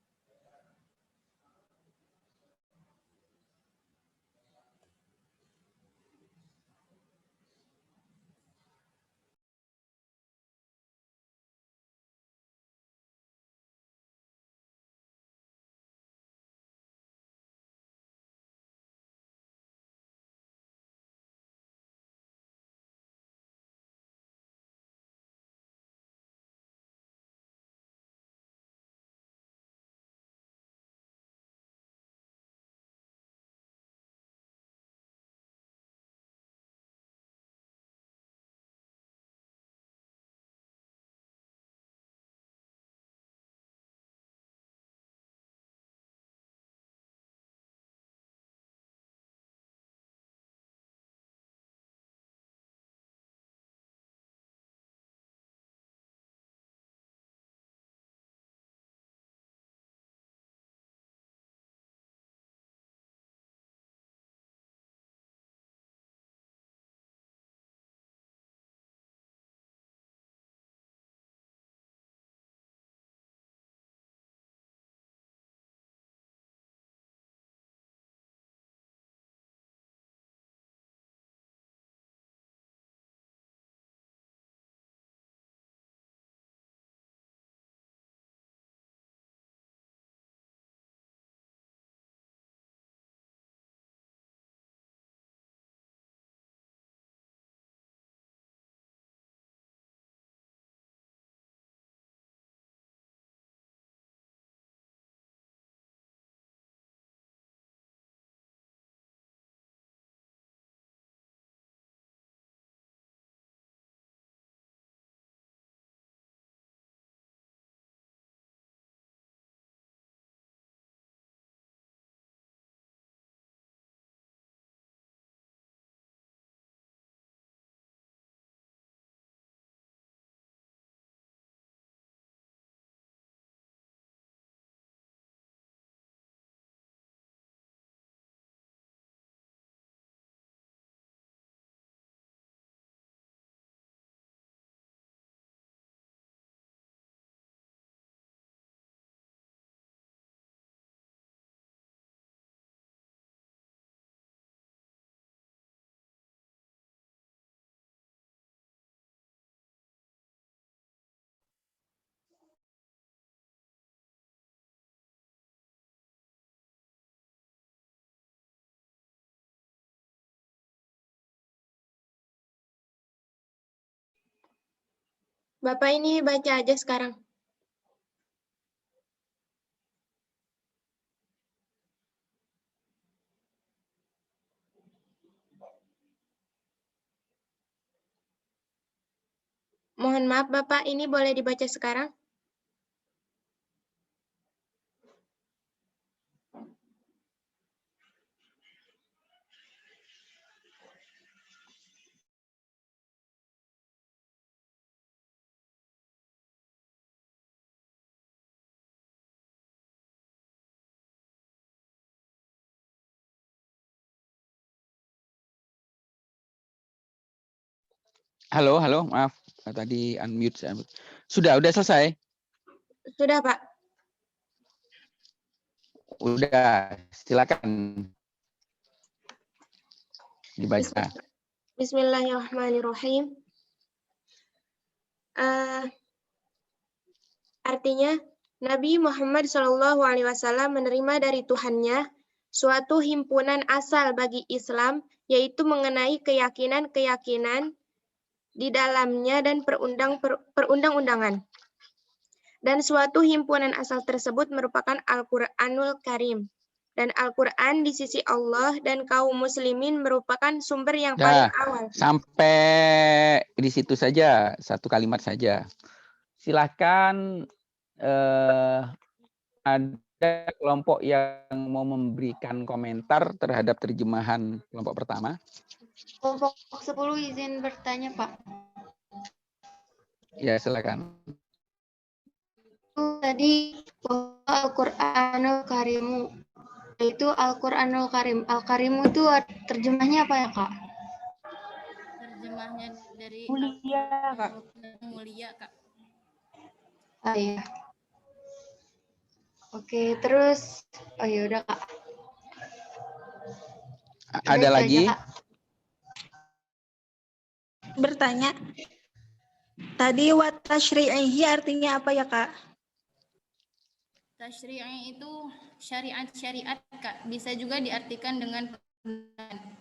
Bapak ini baca aja sekarang. Mohon maaf Bapak, ini boleh dibaca sekarang? Halo, maaf tadi unmute. Sudah selesai? Sudah Pak. Udah, silakan dibaca. Bismillahirrahmanirrahim. Artinya, Nabi Muhammad SAW menerima dari Tuhannya suatu himpunan asal bagi Islam, yaitu mengenai keyakinan-keyakinan di dalamnya dan perundang-undangan. Dan suatu himpunan asal tersebut merupakan Al-Qur'anul Karim. Dan Al-Quran di sisi Allah dan kaum muslimin merupakan sumber yang paling awal. Sampai di situ saja, satu kalimat saja. Silakan ada kelompok yang mau memberikan komentar terhadap terjemahan kelompok pertama. Kelompok 10 izin bertanya, Pak. Ya, silakan. Tadi Al-Qur'anul Karimu. Itu Al-Qur'anul Karim. Al-Karimu itu terjemahnya apa ya, Kak? Terjemahnya dari Mulia, Kak. Mulia, Kak. Ah, iya. Oke, terus ya udah, Kak. Ada lagi? Aja, Kak. Bertanya. Tadi wa tashri'ihi artinya apa ya, Kak? Tasyri'i itu syariat-syariat, Kak. Bisa juga diartikan dengan perundang.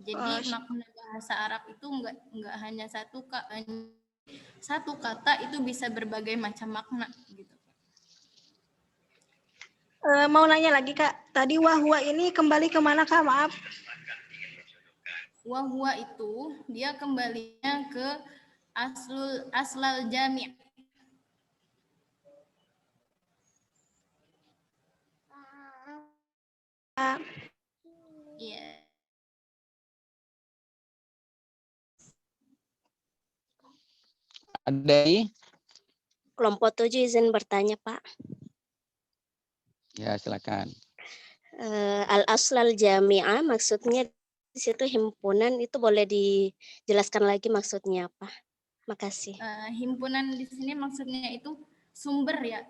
Jadi makna bahasa Arab itu enggak hanya satu, Kak. Satu kata itu bisa berbagai macam makna gitu. Mau nanya lagi, Kak. Tadi wahwa ini kembali kemana, Kak? Maaf. Wahwa itu dia kembalinya ke aslal jami'. Iya. Ada Kelompok 7 izin bertanya, Pak. Ya, silakan. Al-aslal jami'ah maksudnya di situ himpunan, itu boleh dijelaskan lagi maksudnya apa? Makasih. Himpunan di sini maksudnya itu sumber ya.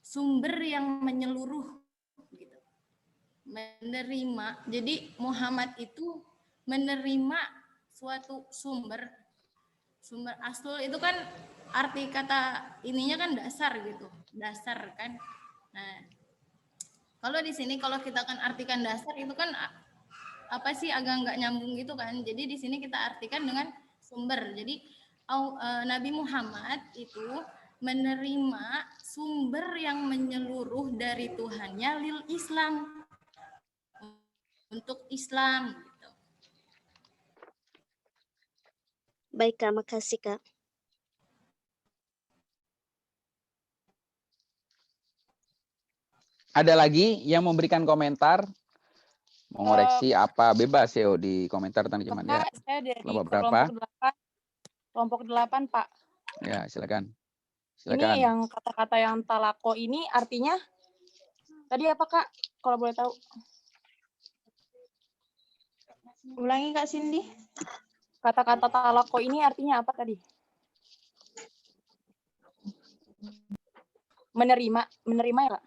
Sumber yang menyeluruh gitu. Menerima. Jadi Muhammad itu menerima suatu sumber aslul itu kan arti kata ininya kan dasar gitu. Dasar kan. Nah, kalau di sini kalau kita kan artikan dasar itu kan apa sih agak nggak nyambung gitu kan. Jadi di sini kita artikan dengan sumber. Jadi Nabi Muhammad itu menerima sumber yang menyeluruh dari Tuhannya lil Islam, untuk Islam gitu. Baik, Kak, makasih, Kak. Ada lagi yang memberikan komentar? Mengoreksi apa bebas ya di komentar terjemahan ya. Saya dari kelompok berapa? Kelompok 8, Pak. Ya, silakan. Ini yang kata-kata yang talako ini artinya tadi apa, Kak? Kalau boleh tahu. Ulangi, Kak Cindy. Kata-kata talako ini artinya apa tadi? Menerima ya, Kak?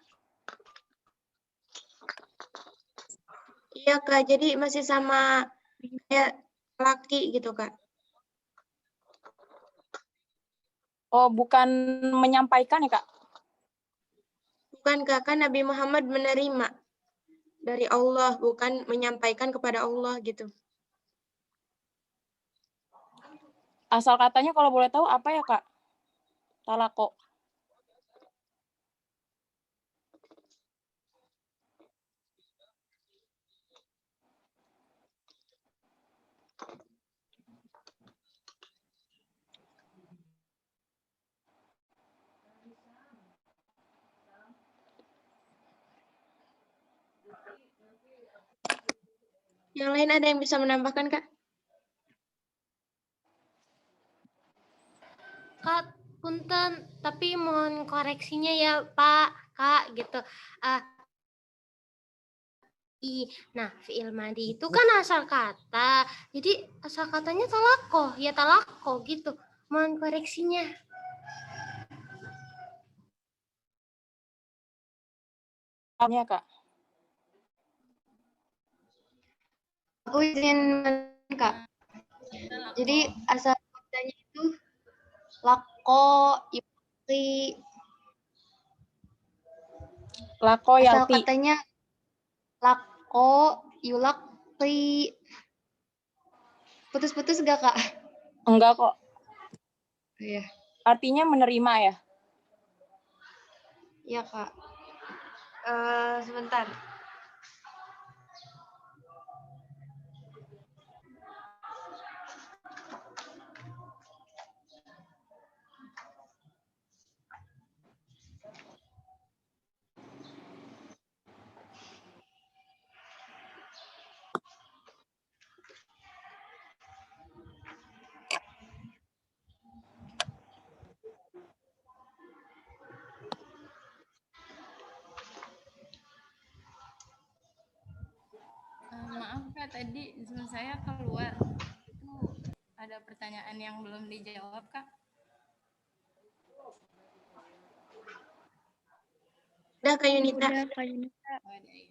Iya, Kak. Jadi masih sama kayak laki gitu, Kak. Oh, bukan menyampaikan ya, Kak? Bukan, Kak. Kan Nabi Muhammad menerima dari Allah, bukan menyampaikan kepada Allah gitu. Asal katanya kalau boleh tahu apa ya, Kak? talako. Yang lain ada yang bisa menambahkan, Kak? Kak, punten, tapi mohon koreksinya ya Pak, Kak, gitu. Nah, fi'il madi itu kan asal kata. Jadi asal katanya talako, ya talako gitu. Mohon koreksinya. Ya, Kak. Aku izin Kak. Jadi asal katanya itu lako, yulqi. Lako Asal yalqi. katanya lako, yulaqi. Putus-putus gak, Kak? Enggak kok. Iya. Artinya menerima ya? Iya, Kak. Sebentar. Maaf Kak, tadi Zoom saya keluar. Itu ada pertanyaan yang belum dijawab Kak. Udah, Kak Yunita. Udah, Kak Yunita. Oh, ada ya.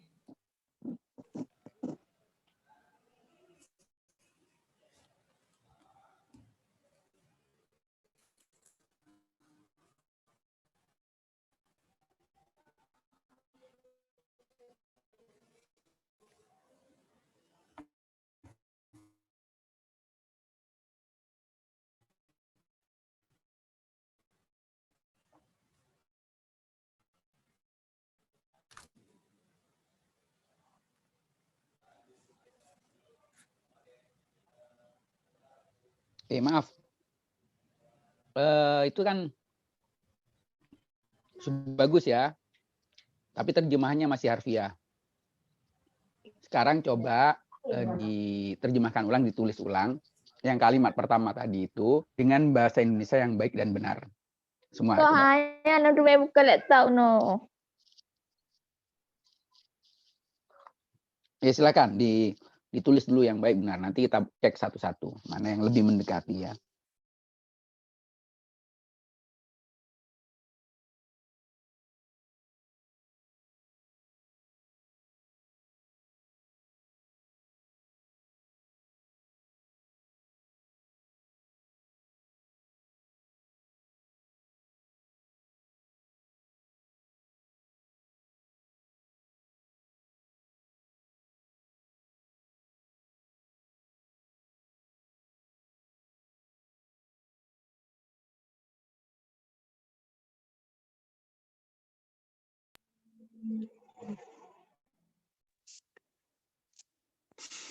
Maaf. Itu kan bagus ya, tapi terjemahannya masih harfiah. Sekarang coba diterjemahkan ulang, ditulis ulang. Yang kalimat pertama tadi itu dengan bahasa Indonesia yang baik dan benar. Semua. Soalnya anak dua buka laptop no. Ya silakan ditulis dulu yang baik benar. Nanti kita cek satu-satu mana yang lebih mendekati ya.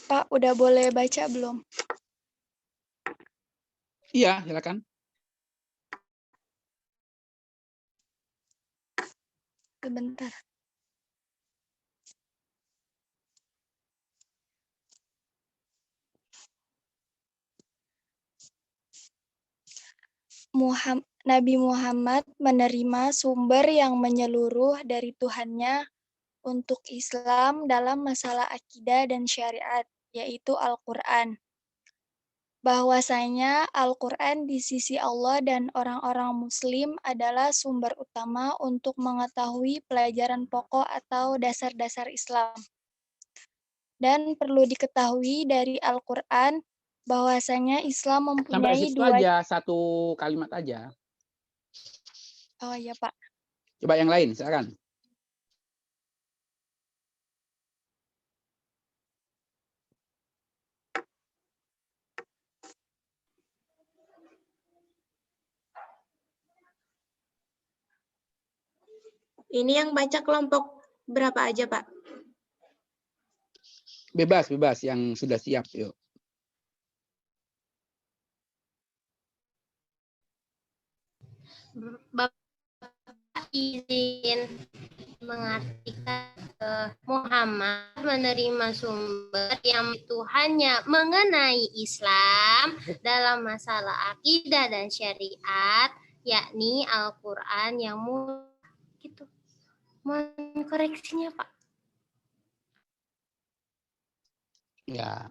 Pak, udah boleh baca belum? Iya, silakan. Sebentar. Nabi Muhammad menerima sumber yang menyeluruh dari Tuhannya untuk Islam dalam masalah akidah dan syariat, yaitu Al-Quran. Bahwasanya Al-Quran di sisi Allah dan orang-orang Muslim adalah sumber utama untuk mengetahui pelajaran pokok atau dasar-dasar Islam. Dan perlu diketahui dari Al-Quran bahwasanya Islam Sampai mempunyai situ dua... aja, satu kalimat aja. Oh iya Pak. Coba yang lain, silakan. Ini yang baca kelompok berapa aja, Pak? Bebas, bebas yang sudah siap, yuk. Bapak izin mengartikan Muhammad menerima sumber yang itu hanya mengenai Islam dalam masalah akidah dan syariat, yakni Al-Quran yang gitu. Mohon koreksinya, Pak. Ya,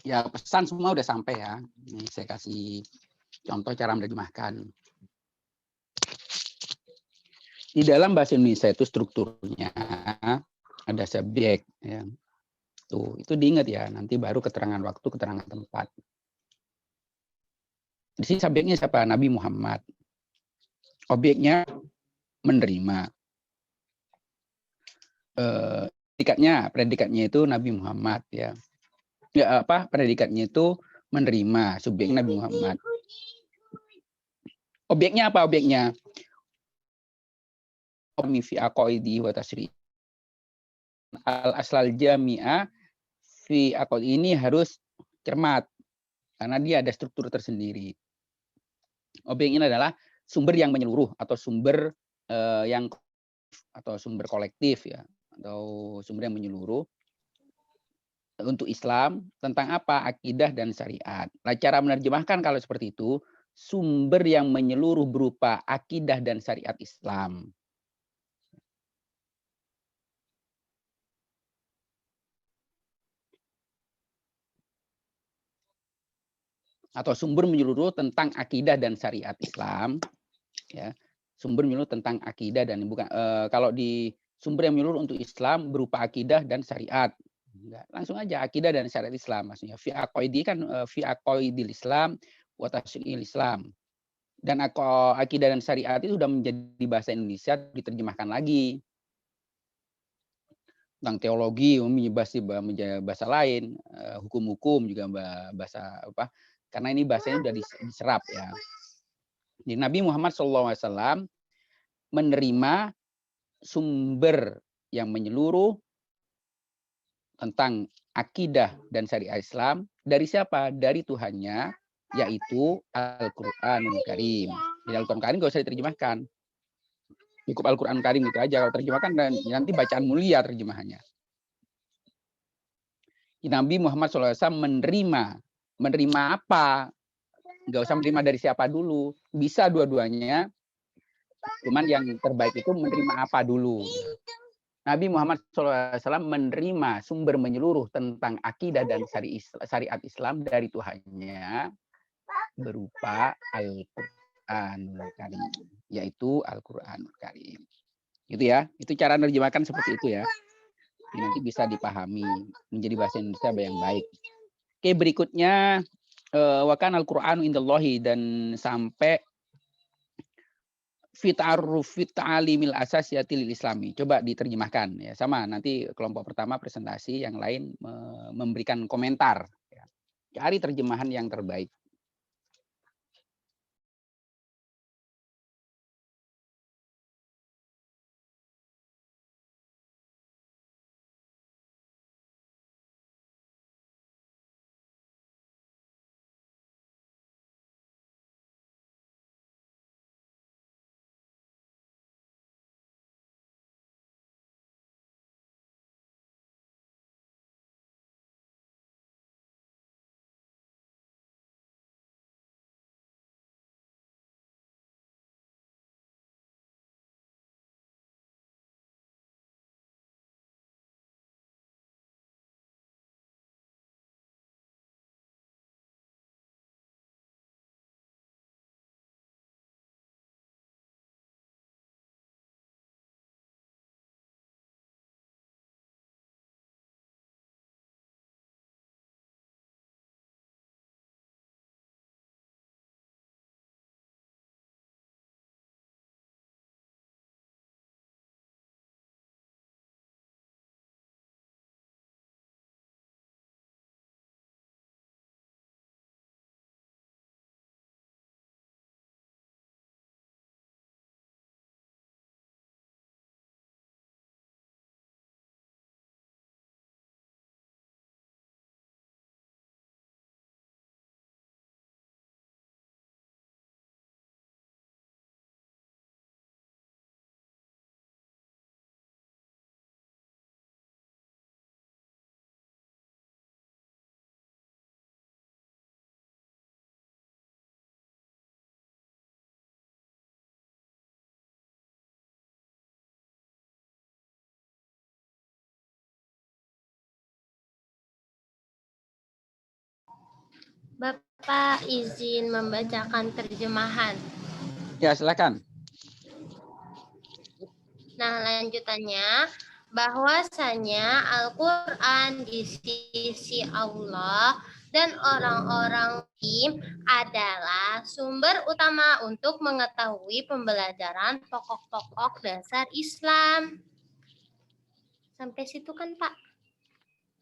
ya pesan semua udah sampai ya. Ini saya kasih contoh cara menerjemahkan. Di dalam bahasa Indonesia itu strukturnya ada subjek, ya. Tuh, itu diingat ya. Nanti baru keterangan waktu, keterangan tempat. Di sini subjeknya siapa? Nabi Muhammad. Objeknya menerima. Predikatnya itu Nabi Muhammad, ya. Ya apa? Predikatnya itu menerima. Subjeknya Nabi Muhammad. Objeknya apa? Objeknya fi aqaidi wa tasri. Al-aslal jami'ah fi aqaid ini harus cermat karena dia ada struktur tersendiri. Objeknya adalah sumber yang menyeluruh atau sumber sumber kolektif ya, atau sumber yang menyeluruh untuk Islam tentang apa? Akidah dan syariat. Nah, cara menerjemahkan kalau seperti itu, sumber yang menyeluruh berupa akidah dan syariat Islam. Atau sumber menyeluruh tentang akidah dan syariat Islam, ya. Sumber menyeluruh tentang akidah dan bukan kalau di sumber yang menyeluruh untuk Islam berupa akidah dan syariat. Enggak, langsung aja akidah dan syariat Islam maksudnya. Fi aqaidi kan fi aqaidil Islam wa tasyril Islam. Dan akidah dan syariat itu sudah menjadi bahasa Indonesia, diterjemahkan lagi. Tentang teologi menjadi bahasa lain, hukum-hukum juga bahasa apa? Karena ini bahasanya sudah diserap ya. Jadi Nabi Muhammad SAW menerima sumber yang menyeluruh tentang akidah dan syariat Islam dari siapa? Dari Tuhannya, yaitu Al-Qur'anul Karim. Jadi Al-Qur'an Karim nggak usah diterjemahkan. Cukup Al-Qur'an Karim itu aja. Kalau terjemahkan dan nanti bacaan mulia terjemahannya. Nabi Muhammad SAW menerima apa? Nggak usah menerima dari siapa dulu. Bisa dua-duanya. Cuman yang terbaik itu menerima apa dulu. Nabi Muhammad SAW menerima sumber menyeluruh tentang akidah dan syariat Islam dari Tuhannya berupa Al-Qur'anul Karim, yaitu Al-Qur'anul Karim. Gitu ya. Itu cara menerjemahkan seperti itu ya. Ini nanti bisa dipahami menjadi bahasa Indonesia yang baik. Oke, berikutnya wa kana al-Qur'anu indallahi, dan sampai fi ta'alimil asasiyatil islami. Coba diterjemahkan ya. Sama nanti kelompok pertama presentasi, yang lain memberikan komentar ya. Cari terjemahan yang terbaik. Bapak izin membacakan terjemahan. Ya, silakan. Nah, lanjutannya, bahwasanya Al-Quran di sisi Allah dan orang-orang muslim adalah sumber utama untuk mengetahui pembelajaran pokok-pokok dasar Islam. Sampai situ kan, Pak?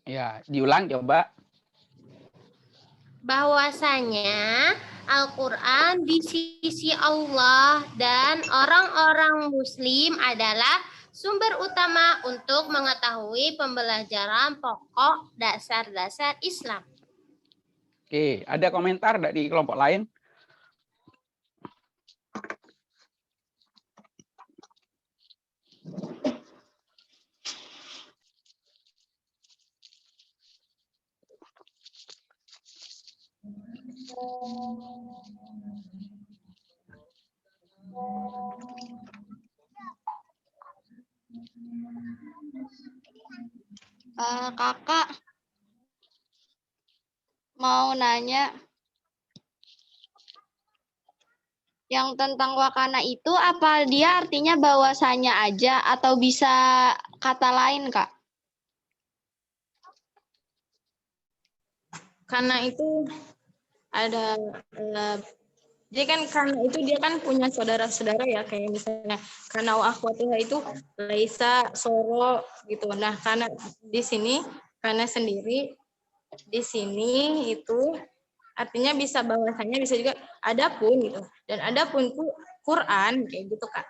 Ya, diulang coba. Bahwasanya Al-Quran di sisi Allah dan orang-orang muslim adalah sumber utama untuk mengetahui pembelajaran pokok dasar-dasar Islam. Oke, ada komentar dari kelompok lain? Kakak mau nanya yang tentang wakana itu apa dia artinya bahwasanya aja atau bisa kata lain, Kak? Karena itu ada jadi kan karena itu dia kan punya saudara-saudara ya, kayak misalnya karena wa akhwatuha itu Laisa, Soro gitu. Nah, karena di sini karena sendiri di sini itu artinya bisa bahwasanya bisa juga adapun gitu. Dan adapun tuh Quran kayak gitu, Kak.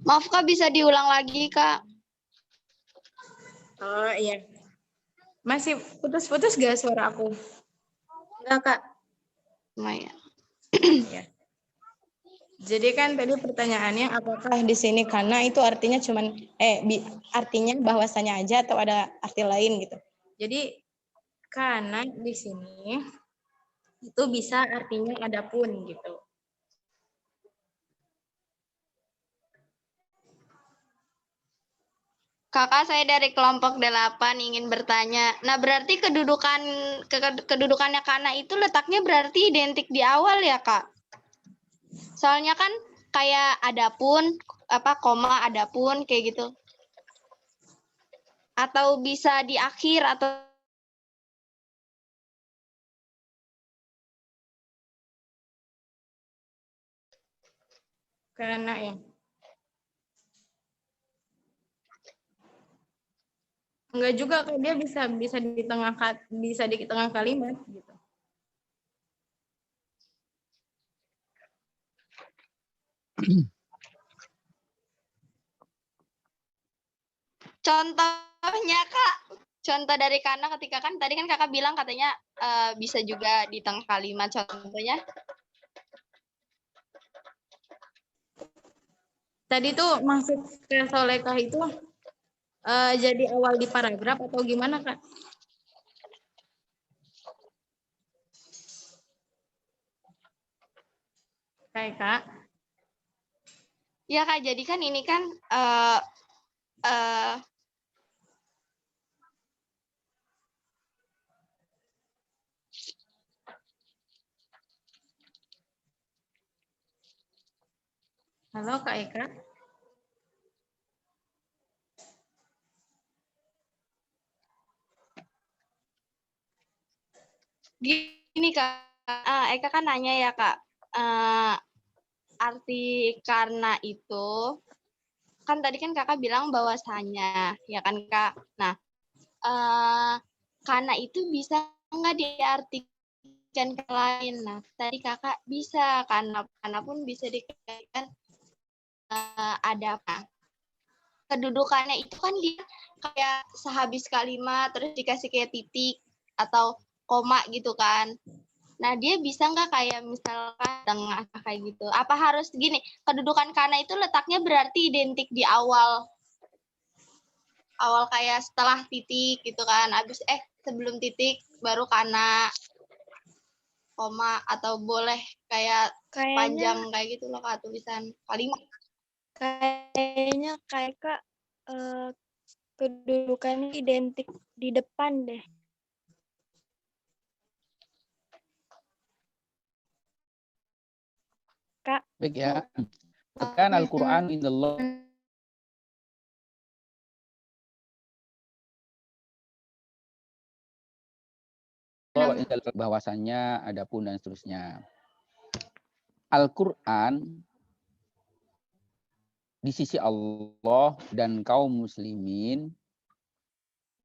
Maaf, Kak, bisa diulang lagi, Kak? Oh iya. Masih putus-putus gak suara aku? Enggak, Kak. Lumayan. Ya. Jadi kan tadi pertanyaannya apakah di sini karena itu artinya cuman artinya bahwasanya aja atau ada arti lain gitu. Jadi karena di sini itu bisa artinya adapun gitu. Kakak, saya dari kelompok 8 ingin bertanya. Nah, berarti kedudukannya kana itu letaknya berarti identik di awal ya, Kak? Soalnya kan kayak adapun, koma adapun kayak gitu. Atau bisa di akhir atau Karena ya. Enggak juga, kayak dia bisa di tengah kalimat gitu. contohnya, Kak? Contoh dari kana ketika kan tadi kan Kakak bilang katanya bisa juga di tengah kalimat, contohnya. Tadi tuh maksud solekah itu jadi awal di paragraf atau gimana, Kak? Kayak Kak? Ya, Kak, jadi kan ini kan Halo, Kak Eka? gini, Kak. Eka kan nanya ya, Kak. Arti karena itu kan tadi kan Kakak bilang bahwasanya, ya kan, Kak? Nah, karena itu bisa nggak diartikan ke lain? Nah, tadi Kakak bisa, karena pun bisa dikaitkan ada apa? Kedudukannya itu kan dia kayak sehabis kalimat terus dikasih kayak titik atau koma gitu kan. Nah, dia bisa nggak kayak misalkan tengah kayak gitu? Apa harus gini, kedudukan kana itu letaknya berarti identik di awal kayak setelah titik gitu kan, sebelum titik baru kana. koma atau boleh kayak Kayaknya panjang kayak gitu loh Kak tulisan kalimat. kayaknya kayak Kak kedudukannya identik di depan deh. Kak. Baik ya. Kan Al-Quran indallah bahwasannya adapun dan seterusnya. Al-Quran di sisi Allah dan kaum muslimin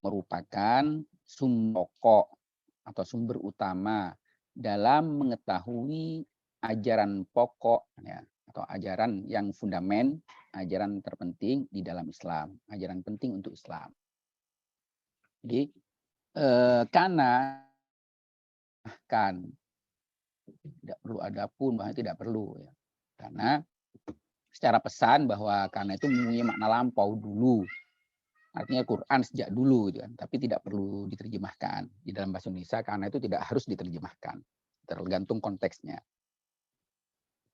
merupakan sumber pokok atau sumber utama dalam mengetahui ajaran pokok ya, atau ajaran yang fundamen, ajaran terpenting di dalam Islam, ajaran penting untuk Islam. Jadi karena kan tidak perlu adapun, bahkan tidak perlu ya. Karena secara pesan bahwa karena itu mempunyai makna lampau dulu. Artinya Quran sejak dulu gitu kan, tapi tidak perlu diterjemahkan. Di dalam bahasa Indonesia karena itu tidak harus diterjemahkan. Tergantung konteksnya.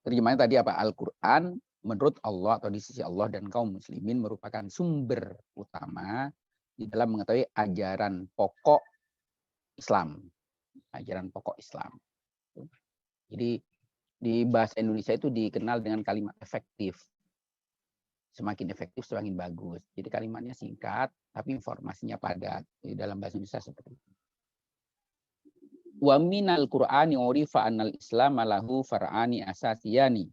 Terjemahannya tadi apa? Al-Quran menurut Allah atau di sisi Allah dan kaum muslimin merupakan sumber utama di dalam mengetahui ajaran pokok Islam. Ajaran pokok Islam. Jadi di bahasa Indonesia itu dikenal dengan kalimat efektif. Semakin efektif, semakin bagus. Jadi kalimatnya singkat, tapi informasinya padat. Di dalam bahasa Indonesia seperti itu. Wa minal Qur'ani urifa annal Islam lahu far'ani asasiyani.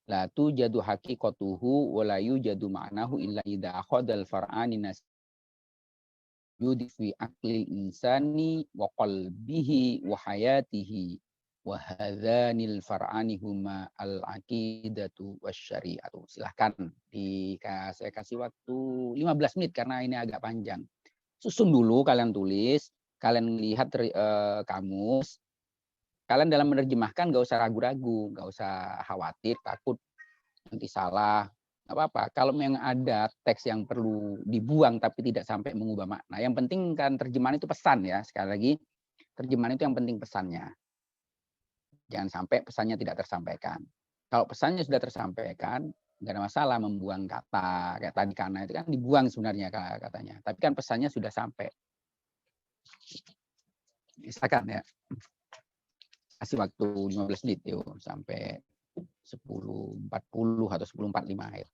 La tujadu haqiqatuhu wa la yujadu ma'nahu illa idha akhadal far'ani nasyudi fi aqlil insani wa qalbihi wa hayatihi. Wa hadzanil far'ani huma al-aqidatu wasyari'atu. Silahkan saya kasih waktu 15 menit karena ini agak panjang. Susun dulu kalian tulis, kalian lihat kamus. Kalian dalam menerjemahkan nggak usah ragu-ragu, nggak usah khawatir, takut nanti salah. Nggak apa-apa. Kalau memang ada teks yang perlu dibuang tapi tidak sampai mengubah makna. Yang penting kan terjemahan itu pesan ya. Sekali lagi, terjemahan itu yang penting pesannya. Jangan sampai pesannya tidak tersampaikan. Kalau pesannya sudah tersampaikan, nggak ada masalah membuang kata. Kayak tadi karena itu kan dibuang sebenarnya katanya. Tapi kan pesannya sudah sampai. Misalkan ya. Kasih waktu 15 menit yuk, sampai 10.40 atau 10.45 ya.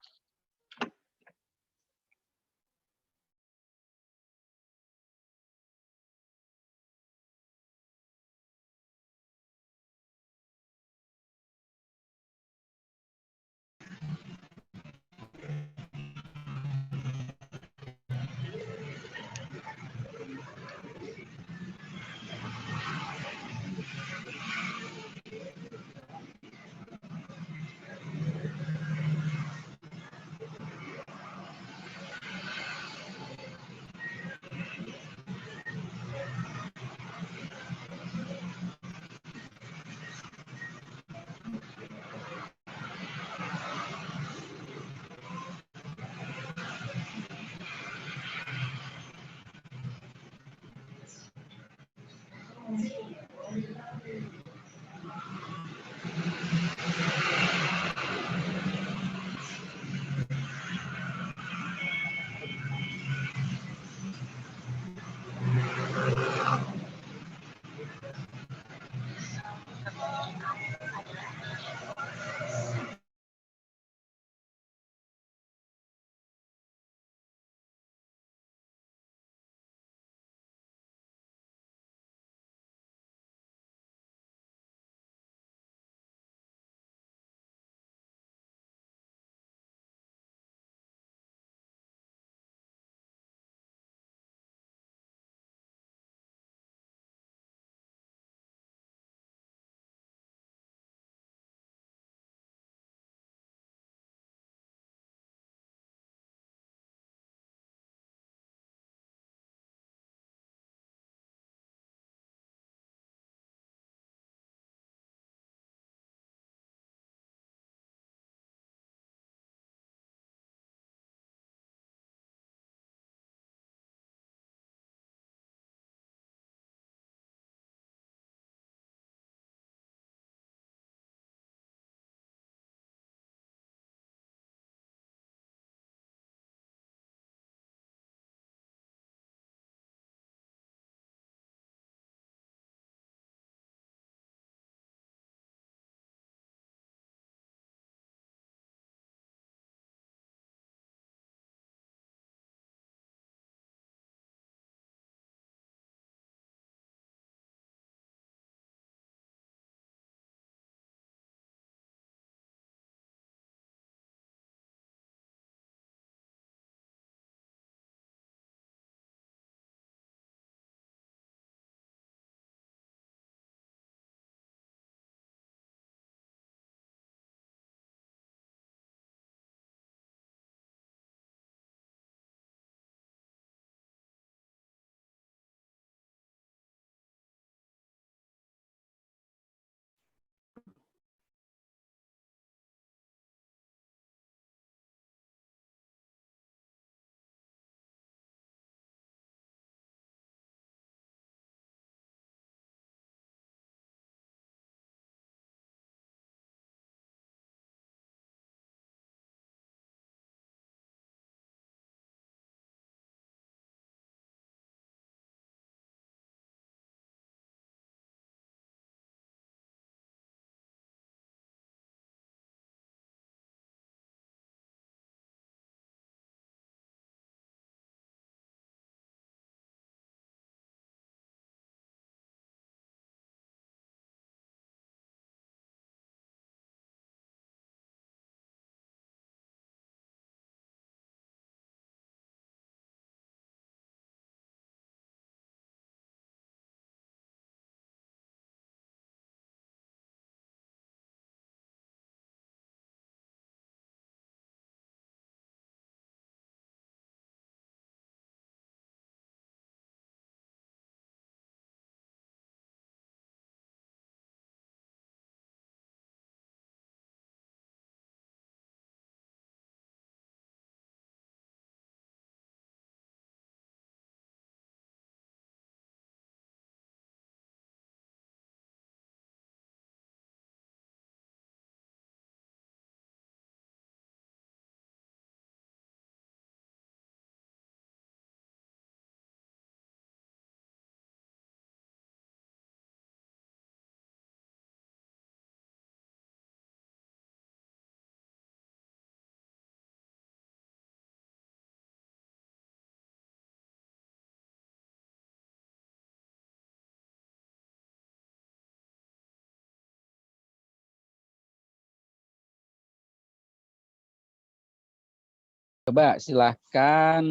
Coba silahkan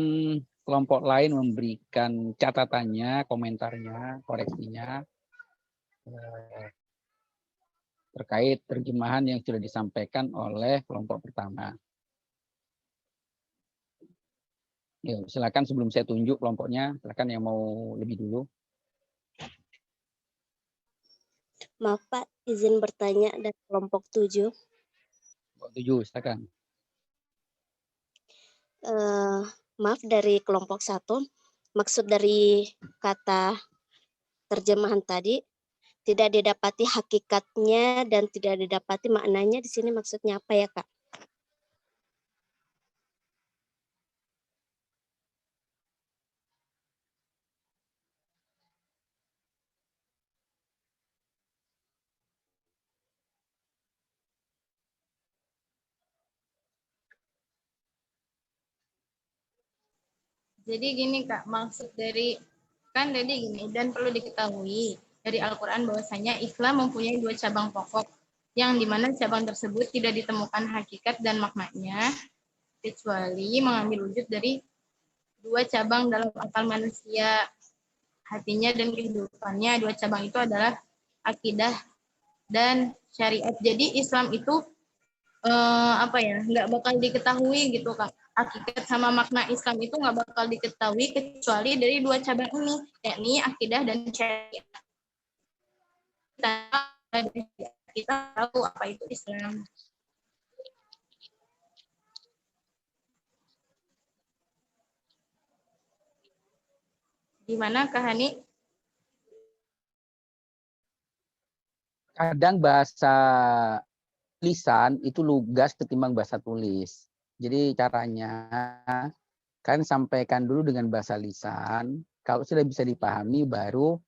kelompok lain memberikan catatannya, komentarnya, koreksinya terkait terjemahan yang sudah disampaikan oleh kelompok pertama. Yuk, silakan sebelum saya tunjuk kelompoknya, silakan yang mau lebih dulu. Maaf Pak, izin bertanya dari kelompok 7. Kelompok 7, silakan. Maaf, dari kelompok 1, maksud dari kata terjemahan tadi tidak didapati hakikatnya dan tidak didapati maknanya, di sini maksudnya apa ya Kak? Jadi gini Kak, maksud dari kan tadi gini, dan perlu diketahui dari Al-Quran bahwasanya Islam mempunyai 2 cabang pokok, yang dimana cabang tersebut tidak ditemukan hakikat dan maknanya, kecuali mengambil wujud dari 2 cabang dalam akal manusia, hatinya dan kehidupannya. 2 cabang itu adalah akidah dan syariat. Jadi Islam itu nggak bakal diketahui gitu Kak. Hakikat sama makna Islam itu nggak bakal diketahui kecuali dari 2 cabang ini, yakni akidah dan syariat. Kita tahu apa itu Islam. Gimana Kak Hani? Kadang bahasa lisan itu lugas ketimbang bahasa tulis. Jadi caranya kan sampaikan dulu dengan bahasa lisan. Kalau sudah bisa dipahami, baru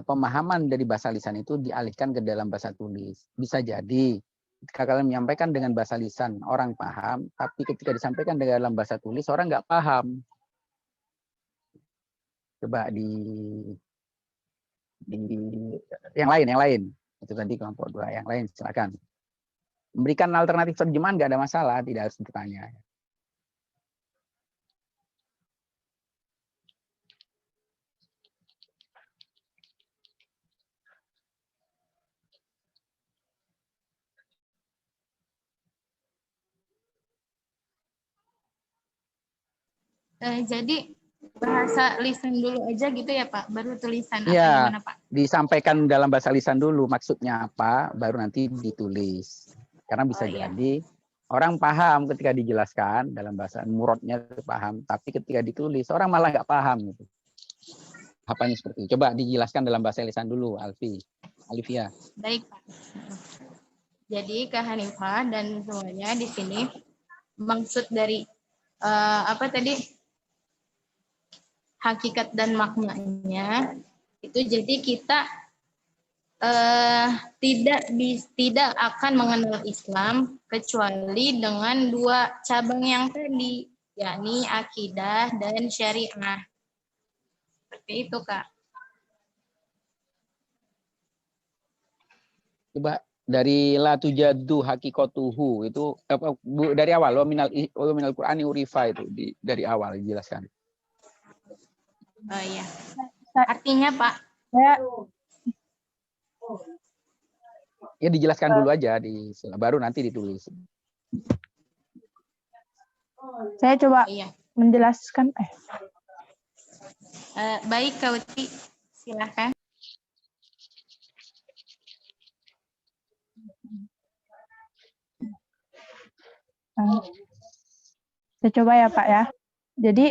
pemahaman dari bahasa lisan itu dialihkan ke dalam bahasa tulis. Bisa jadi ketika kalian menyampaikan dengan bahasa lisan orang paham, tapi ketika disampaikan dalam bahasa tulis orang nggak paham. Coba di yang lain. Itu tadi kelompok 2, yang lain silakan. Memberikan alternatif terjemahan nggak ada masalah, tidak harus bertanya. Jadi bahasa lisan dulu aja gitu ya Pak, baru tulisan atau Iya, gimana Pak? disampaikan dalam bahasa lisan dulu maksudnya apa, baru nanti ditulis. Karena bisa jadi orang paham ketika dijelaskan dalam bahasa murodnya paham, tapi ketika ditulis orang malah nggak paham gitu. Apanya seperti itu? Coba dijelaskan dalam bahasa lisan dulu, Alivia. Baik Pak. Jadi Kak Hanifah dan semuanya di sini maksud dari hakikat dan maknanya itu, jadi kita tidak akan mengenal Islam kecuali dengan 2 cabang yang tadi, yakni akidah dan syariah. Seperti itu Kak. Coba dari la tujaddu hakikatuhu itu dari awal wa minal Qur'ani urifa itu dari awal dijelaskan. Oh iya. Artinya Pak? Ya dijelaskan dulu aja baru nanti ditulis. Saya coba menjelaskan. Baik Kak Uti, silakan. Saya coba ya Pak ya. Jadi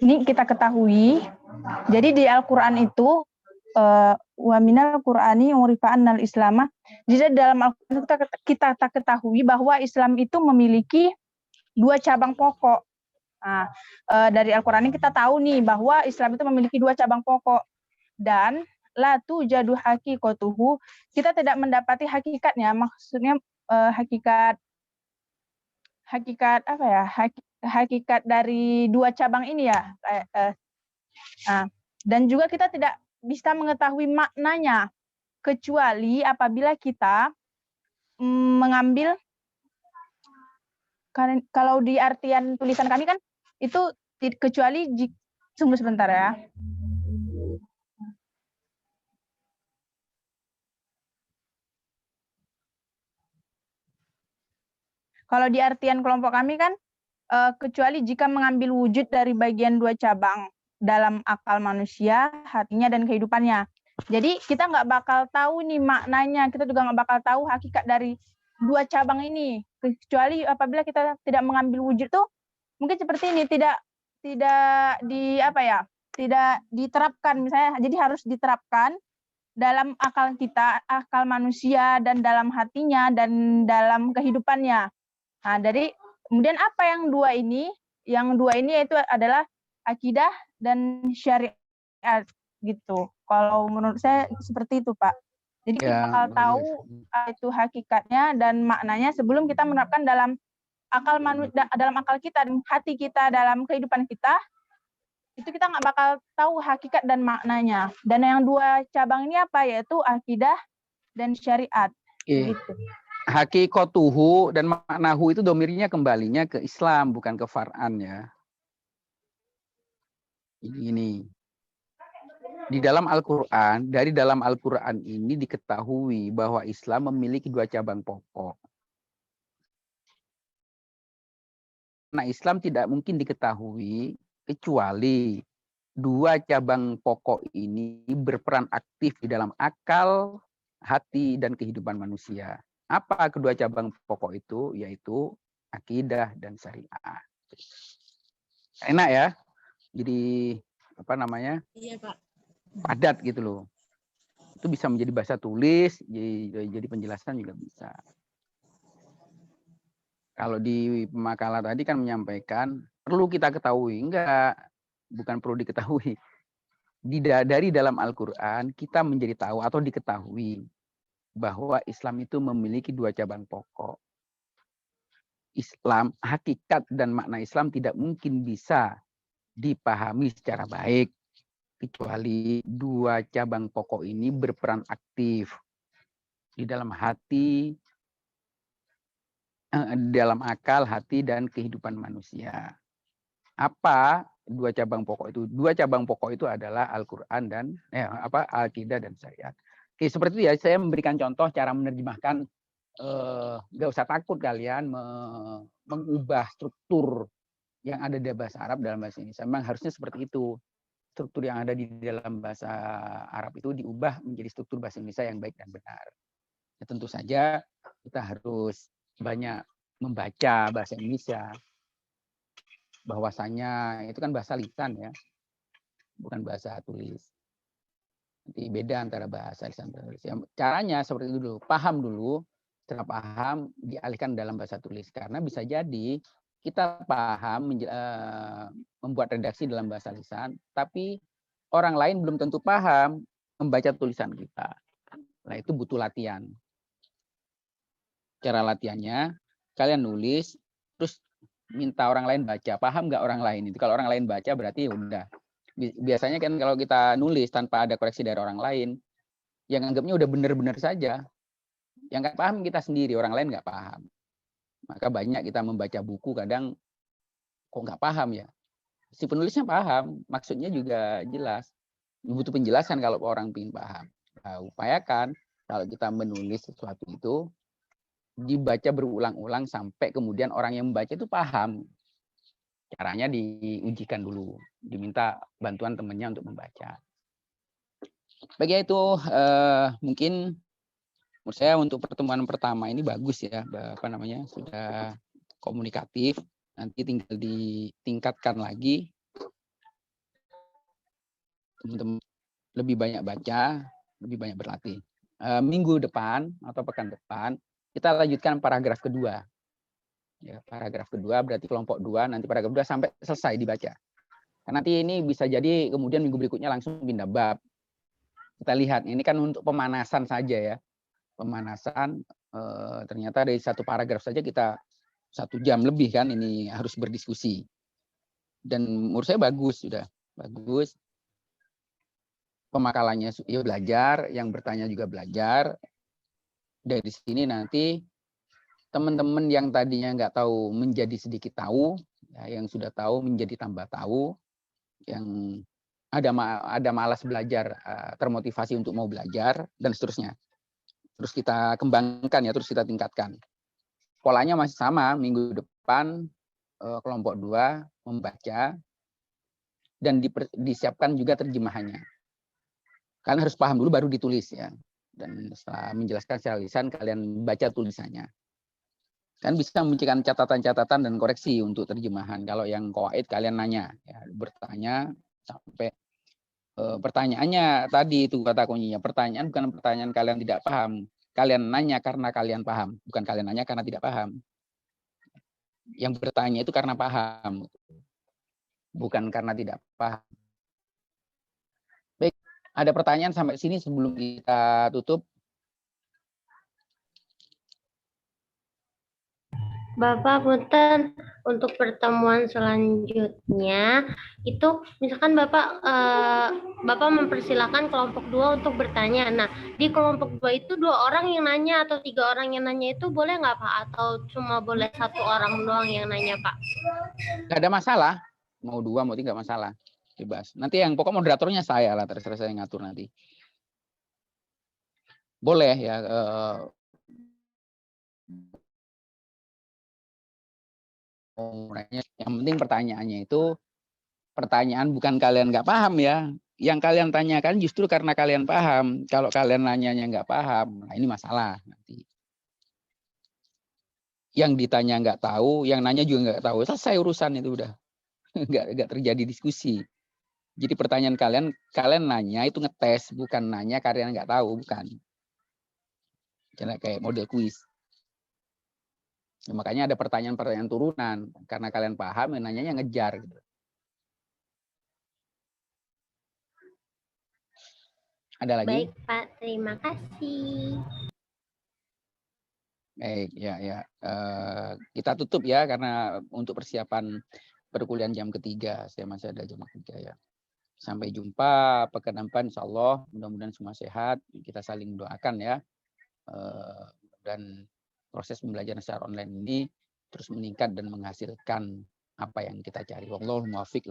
ini kita ketahui. Jadi di Al-Quran itu wa minal Qur'ani urifa annal Islamah. Jadi dalam Al-Quran kita ketahui bahwa Islam itu memiliki 2 cabang pokok. Nah, dari Al-Quran ini kita tahu nih bahwa Islam itu memiliki 2 cabang pokok, dan la tujadu haqiqatuhu, kita tidak mendapati hakikatnya. Maksudnya hakikat apa ya? Hakikat dari 2 cabang ini ya. Dan juga kita tidak bisa mengetahui maknanya kecuali apabila kita mengambil kalau di artian tulisan kami kan itu kecuali tunggu sebentar ya. Kalau di artian kelompok kami kan kecuali jika mengambil wujud dari bagian dua cabang dalam akal manusia, hatinya dan kehidupannya. Jadi kita nggak bakal tahu nih maknanya, kita juga nggak bakal tahu hakikat dari dua cabang ini, kecuali apabila kita tidak mengambil wujud tuh mungkin seperti ini, tidak diterapkan misalnya, jadi harus diterapkan dalam akal kita, akal manusia dan dalam hatinya dan dalam kehidupannya. Nah, dari kemudian apa yang dua ini? Yang dua ini yaitu adalah akidah dan syariat gitu. Kalau menurut saya seperti itu, Pak. Jadi kita bakal tahu itu hakikatnya dan maknanya sebelum kita menerapkan dalam akal kita dan hati kita, dalam kehidupan kita. Itu kita nggak bakal tahu hakikat dan maknanya. Dan yang dua cabang ini apa? Yaitu akidah dan syariat. Gitu. Hakikotuhu dan maknahu itu domirnya kembalinya ke Islam, bukan ke far'an ya. Ini. Di dalam Al-Quran, dari dalam Al-Quran ini diketahui bahwa Islam memiliki dua cabang pokok. Nah, Islam tidak mungkin diketahui kecuali dua cabang pokok ini berperan aktif di dalam akal, hati, dan kehidupan manusia. Apa kedua cabang pokok itu? Yaitu akidah dan syariat. Enak ya? Jadi apa namanya? Iya, Pak. Padat gitu loh. Itu bisa menjadi bahasa tulis, jadi penjelasan juga bisa. Kalau di makalah tadi kan menyampaikan perlu kita ketahui, enggak, bukan perlu diketahui. Dari dalam Al-Quran kita menjadi tahu atau diketahui bahwa Islam itu memiliki dua cabang pokok. Islam, hakikat dan makna Islam tidak mungkin bisa dipahami secara baik kecuali dua cabang pokok ini berperan aktif di dalam hati, dalam akal, hati, dan kehidupan manusia. Apa dua cabang pokok itu? Dua cabang pokok itu adalah Al-Quran dan akidah dan syariat. Oke, seperti itu ya. Saya memberikan contoh cara menerjemahkan. Nggak usah takut kalian mengubah struktur yang ada di bahasa Arab dalam bahasa Indonesia. Memang harusnya seperti itu. Struktur yang ada di dalam bahasa Arab itu diubah menjadi struktur bahasa Indonesia yang baik dan benar. Ya, tentu saja kita harus banyak membaca bahasa Indonesia. Bahwasanya itu kan bahasa lisan ya, bukan bahasa tulis. Nanti beda antara bahasa lisan dan tulis. Caranya seperti itu dulu, paham dulu, setelah paham dialihkan dalam bahasa tulis. Karena bisa jadi kita paham membuat redaksi dalam bahasa lisan, tapi orang lain belum tentu paham membaca tulisan kita. Nah, itu butuh latihan. Cara latihannya, kalian nulis, terus minta orang lain baca. Paham nggak orang lain itu? Kalau orang lain baca berarti ya udah. Biasanya kan kalau kita nulis tanpa ada koreksi dari orang lain, yang anggapnya udah benar-benar saja. Yang nggak paham kita sendiri, orang lain nggak paham. Maka banyak kita membaca buku kadang kok nggak paham ya. Si penulisnya paham, maksudnya juga jelas. Butuh penjelasan kalau orang ingin paham. Nah, upayakan kalau kita menulis sesuatu itu dibaca berulang-ulang sampai kemudian orang yang membaca itu paham. Caranya diujikan dulu, diminta bantuan temannya untuk membaca. Bagi itu mungkin menurut saya untuk pertemuan pertama ini bagus ya, sudah komunikatif. Nanti tinggal ditingkatkan lagi. Teman-teman lebih banyak baca, lebih banyak berlatih. Minggu depan atau pekan depan kita lanjutkan paragraf kedua. Ya, paragraf kedua berarti kelompok 2, nanti paragraf 2 sampai selesai dibaca. Karena nanti ini bisa jadi kemudian minggu berikutnya langsung pindah bab. Kita lihat, ini kan untuk pemanasan saja ya. Pemanasan ternyata dari satu paragraf saja kita 1 jam lebih kan ini harus berdiskusi. Dan menurut saya bagus, sudah bagus. Pemakalannya ya belajar, yang bertanya juga belajar. Dari sini nanti teman-teman yang tadinya nggak tahu menjadi sedikit tahu, ya, yang sudah tahu menjadi tambah tahu, yang ada malas belajar, termotivasi untuk mau belajar, dan seterusnya. Terus kita kembangkan ya, terus kita tingkatkan. Polanya masih sama, minggu depan kelompok 2 membaca, dan disiapkan juga terjemahannya. Kalian harus paham dulu baru ditulis ya. Dan setelah menjelaskan secara lisan, kalian baca tulisannya. Kan bisa memberikan catatan-catatan dan koreksi untuk terjemahan. Kalau yang qawaid kalian nanya, ya, bertanya sampai pertanyaannya tadi itu kata kuncinya. Pertanyaan bukan pertanyaan kalian tidak paham. Kalian nanya karena kalian paham, bukan kalian nanya karena tidak paham. Yang bertanya itu karena paham, bukan karena tidak paham. Baik, ada pertanyaan sampai sini sebelum kita tutup? Bapak punten, untuk pertemuan selanjutnya itu misalkan Bapak mempersilahkan kelompok 2 untuk bertanya. Nah, di kelompok 2 itu 2 orang yang nanya atau 3 orang yang nanya itu boleh nggak Pak? Atau cuma boleh 1 orang doang yang nanya Pak? Nggak ada masalah. Mau 2, mau 3 masalah. Bebas. Nanti yang pokok moderatornya saya lah, terserah saya ngatur nanti. Boleh ya. Yang penting pertanyaannya itu pertanyaan bukan kalian nggak paham ya. Yang kalian tanyakan justru karena kalian paham. Kalau kalian nanyanya nggak paham, nah ini masalah nanti. Yang ditanya nggak tahu, yang nanya juga nggak tahu. Selesai urusan itu udah. Nggak terjadi diskusi. Jadi pertanyaan kalian nanya itu ngetes, bukan nanya karena nggak tahu, bukan. Karena kayak model kuis. Ya, makanya ada pertanyaan-pertanyaan turunan. Karena kalian paham, nanyanya ngejar. Gitu. Ada lagi? Baik Pak, terima kasih. Baik, ya. Kita tutup ya, karena untuk persiapan perkuliahan jam ketiga. Saya masih ada jam ketiga ya. Sampai jumpa pekan depan, insya Allah. Mudah-mudahan semua sehat. Kita saling doakan ya. Dan proses pembelajaran secara online ini terus meningkat dan menghasilkan apa yang kita cari. Wallahul muwaffiq.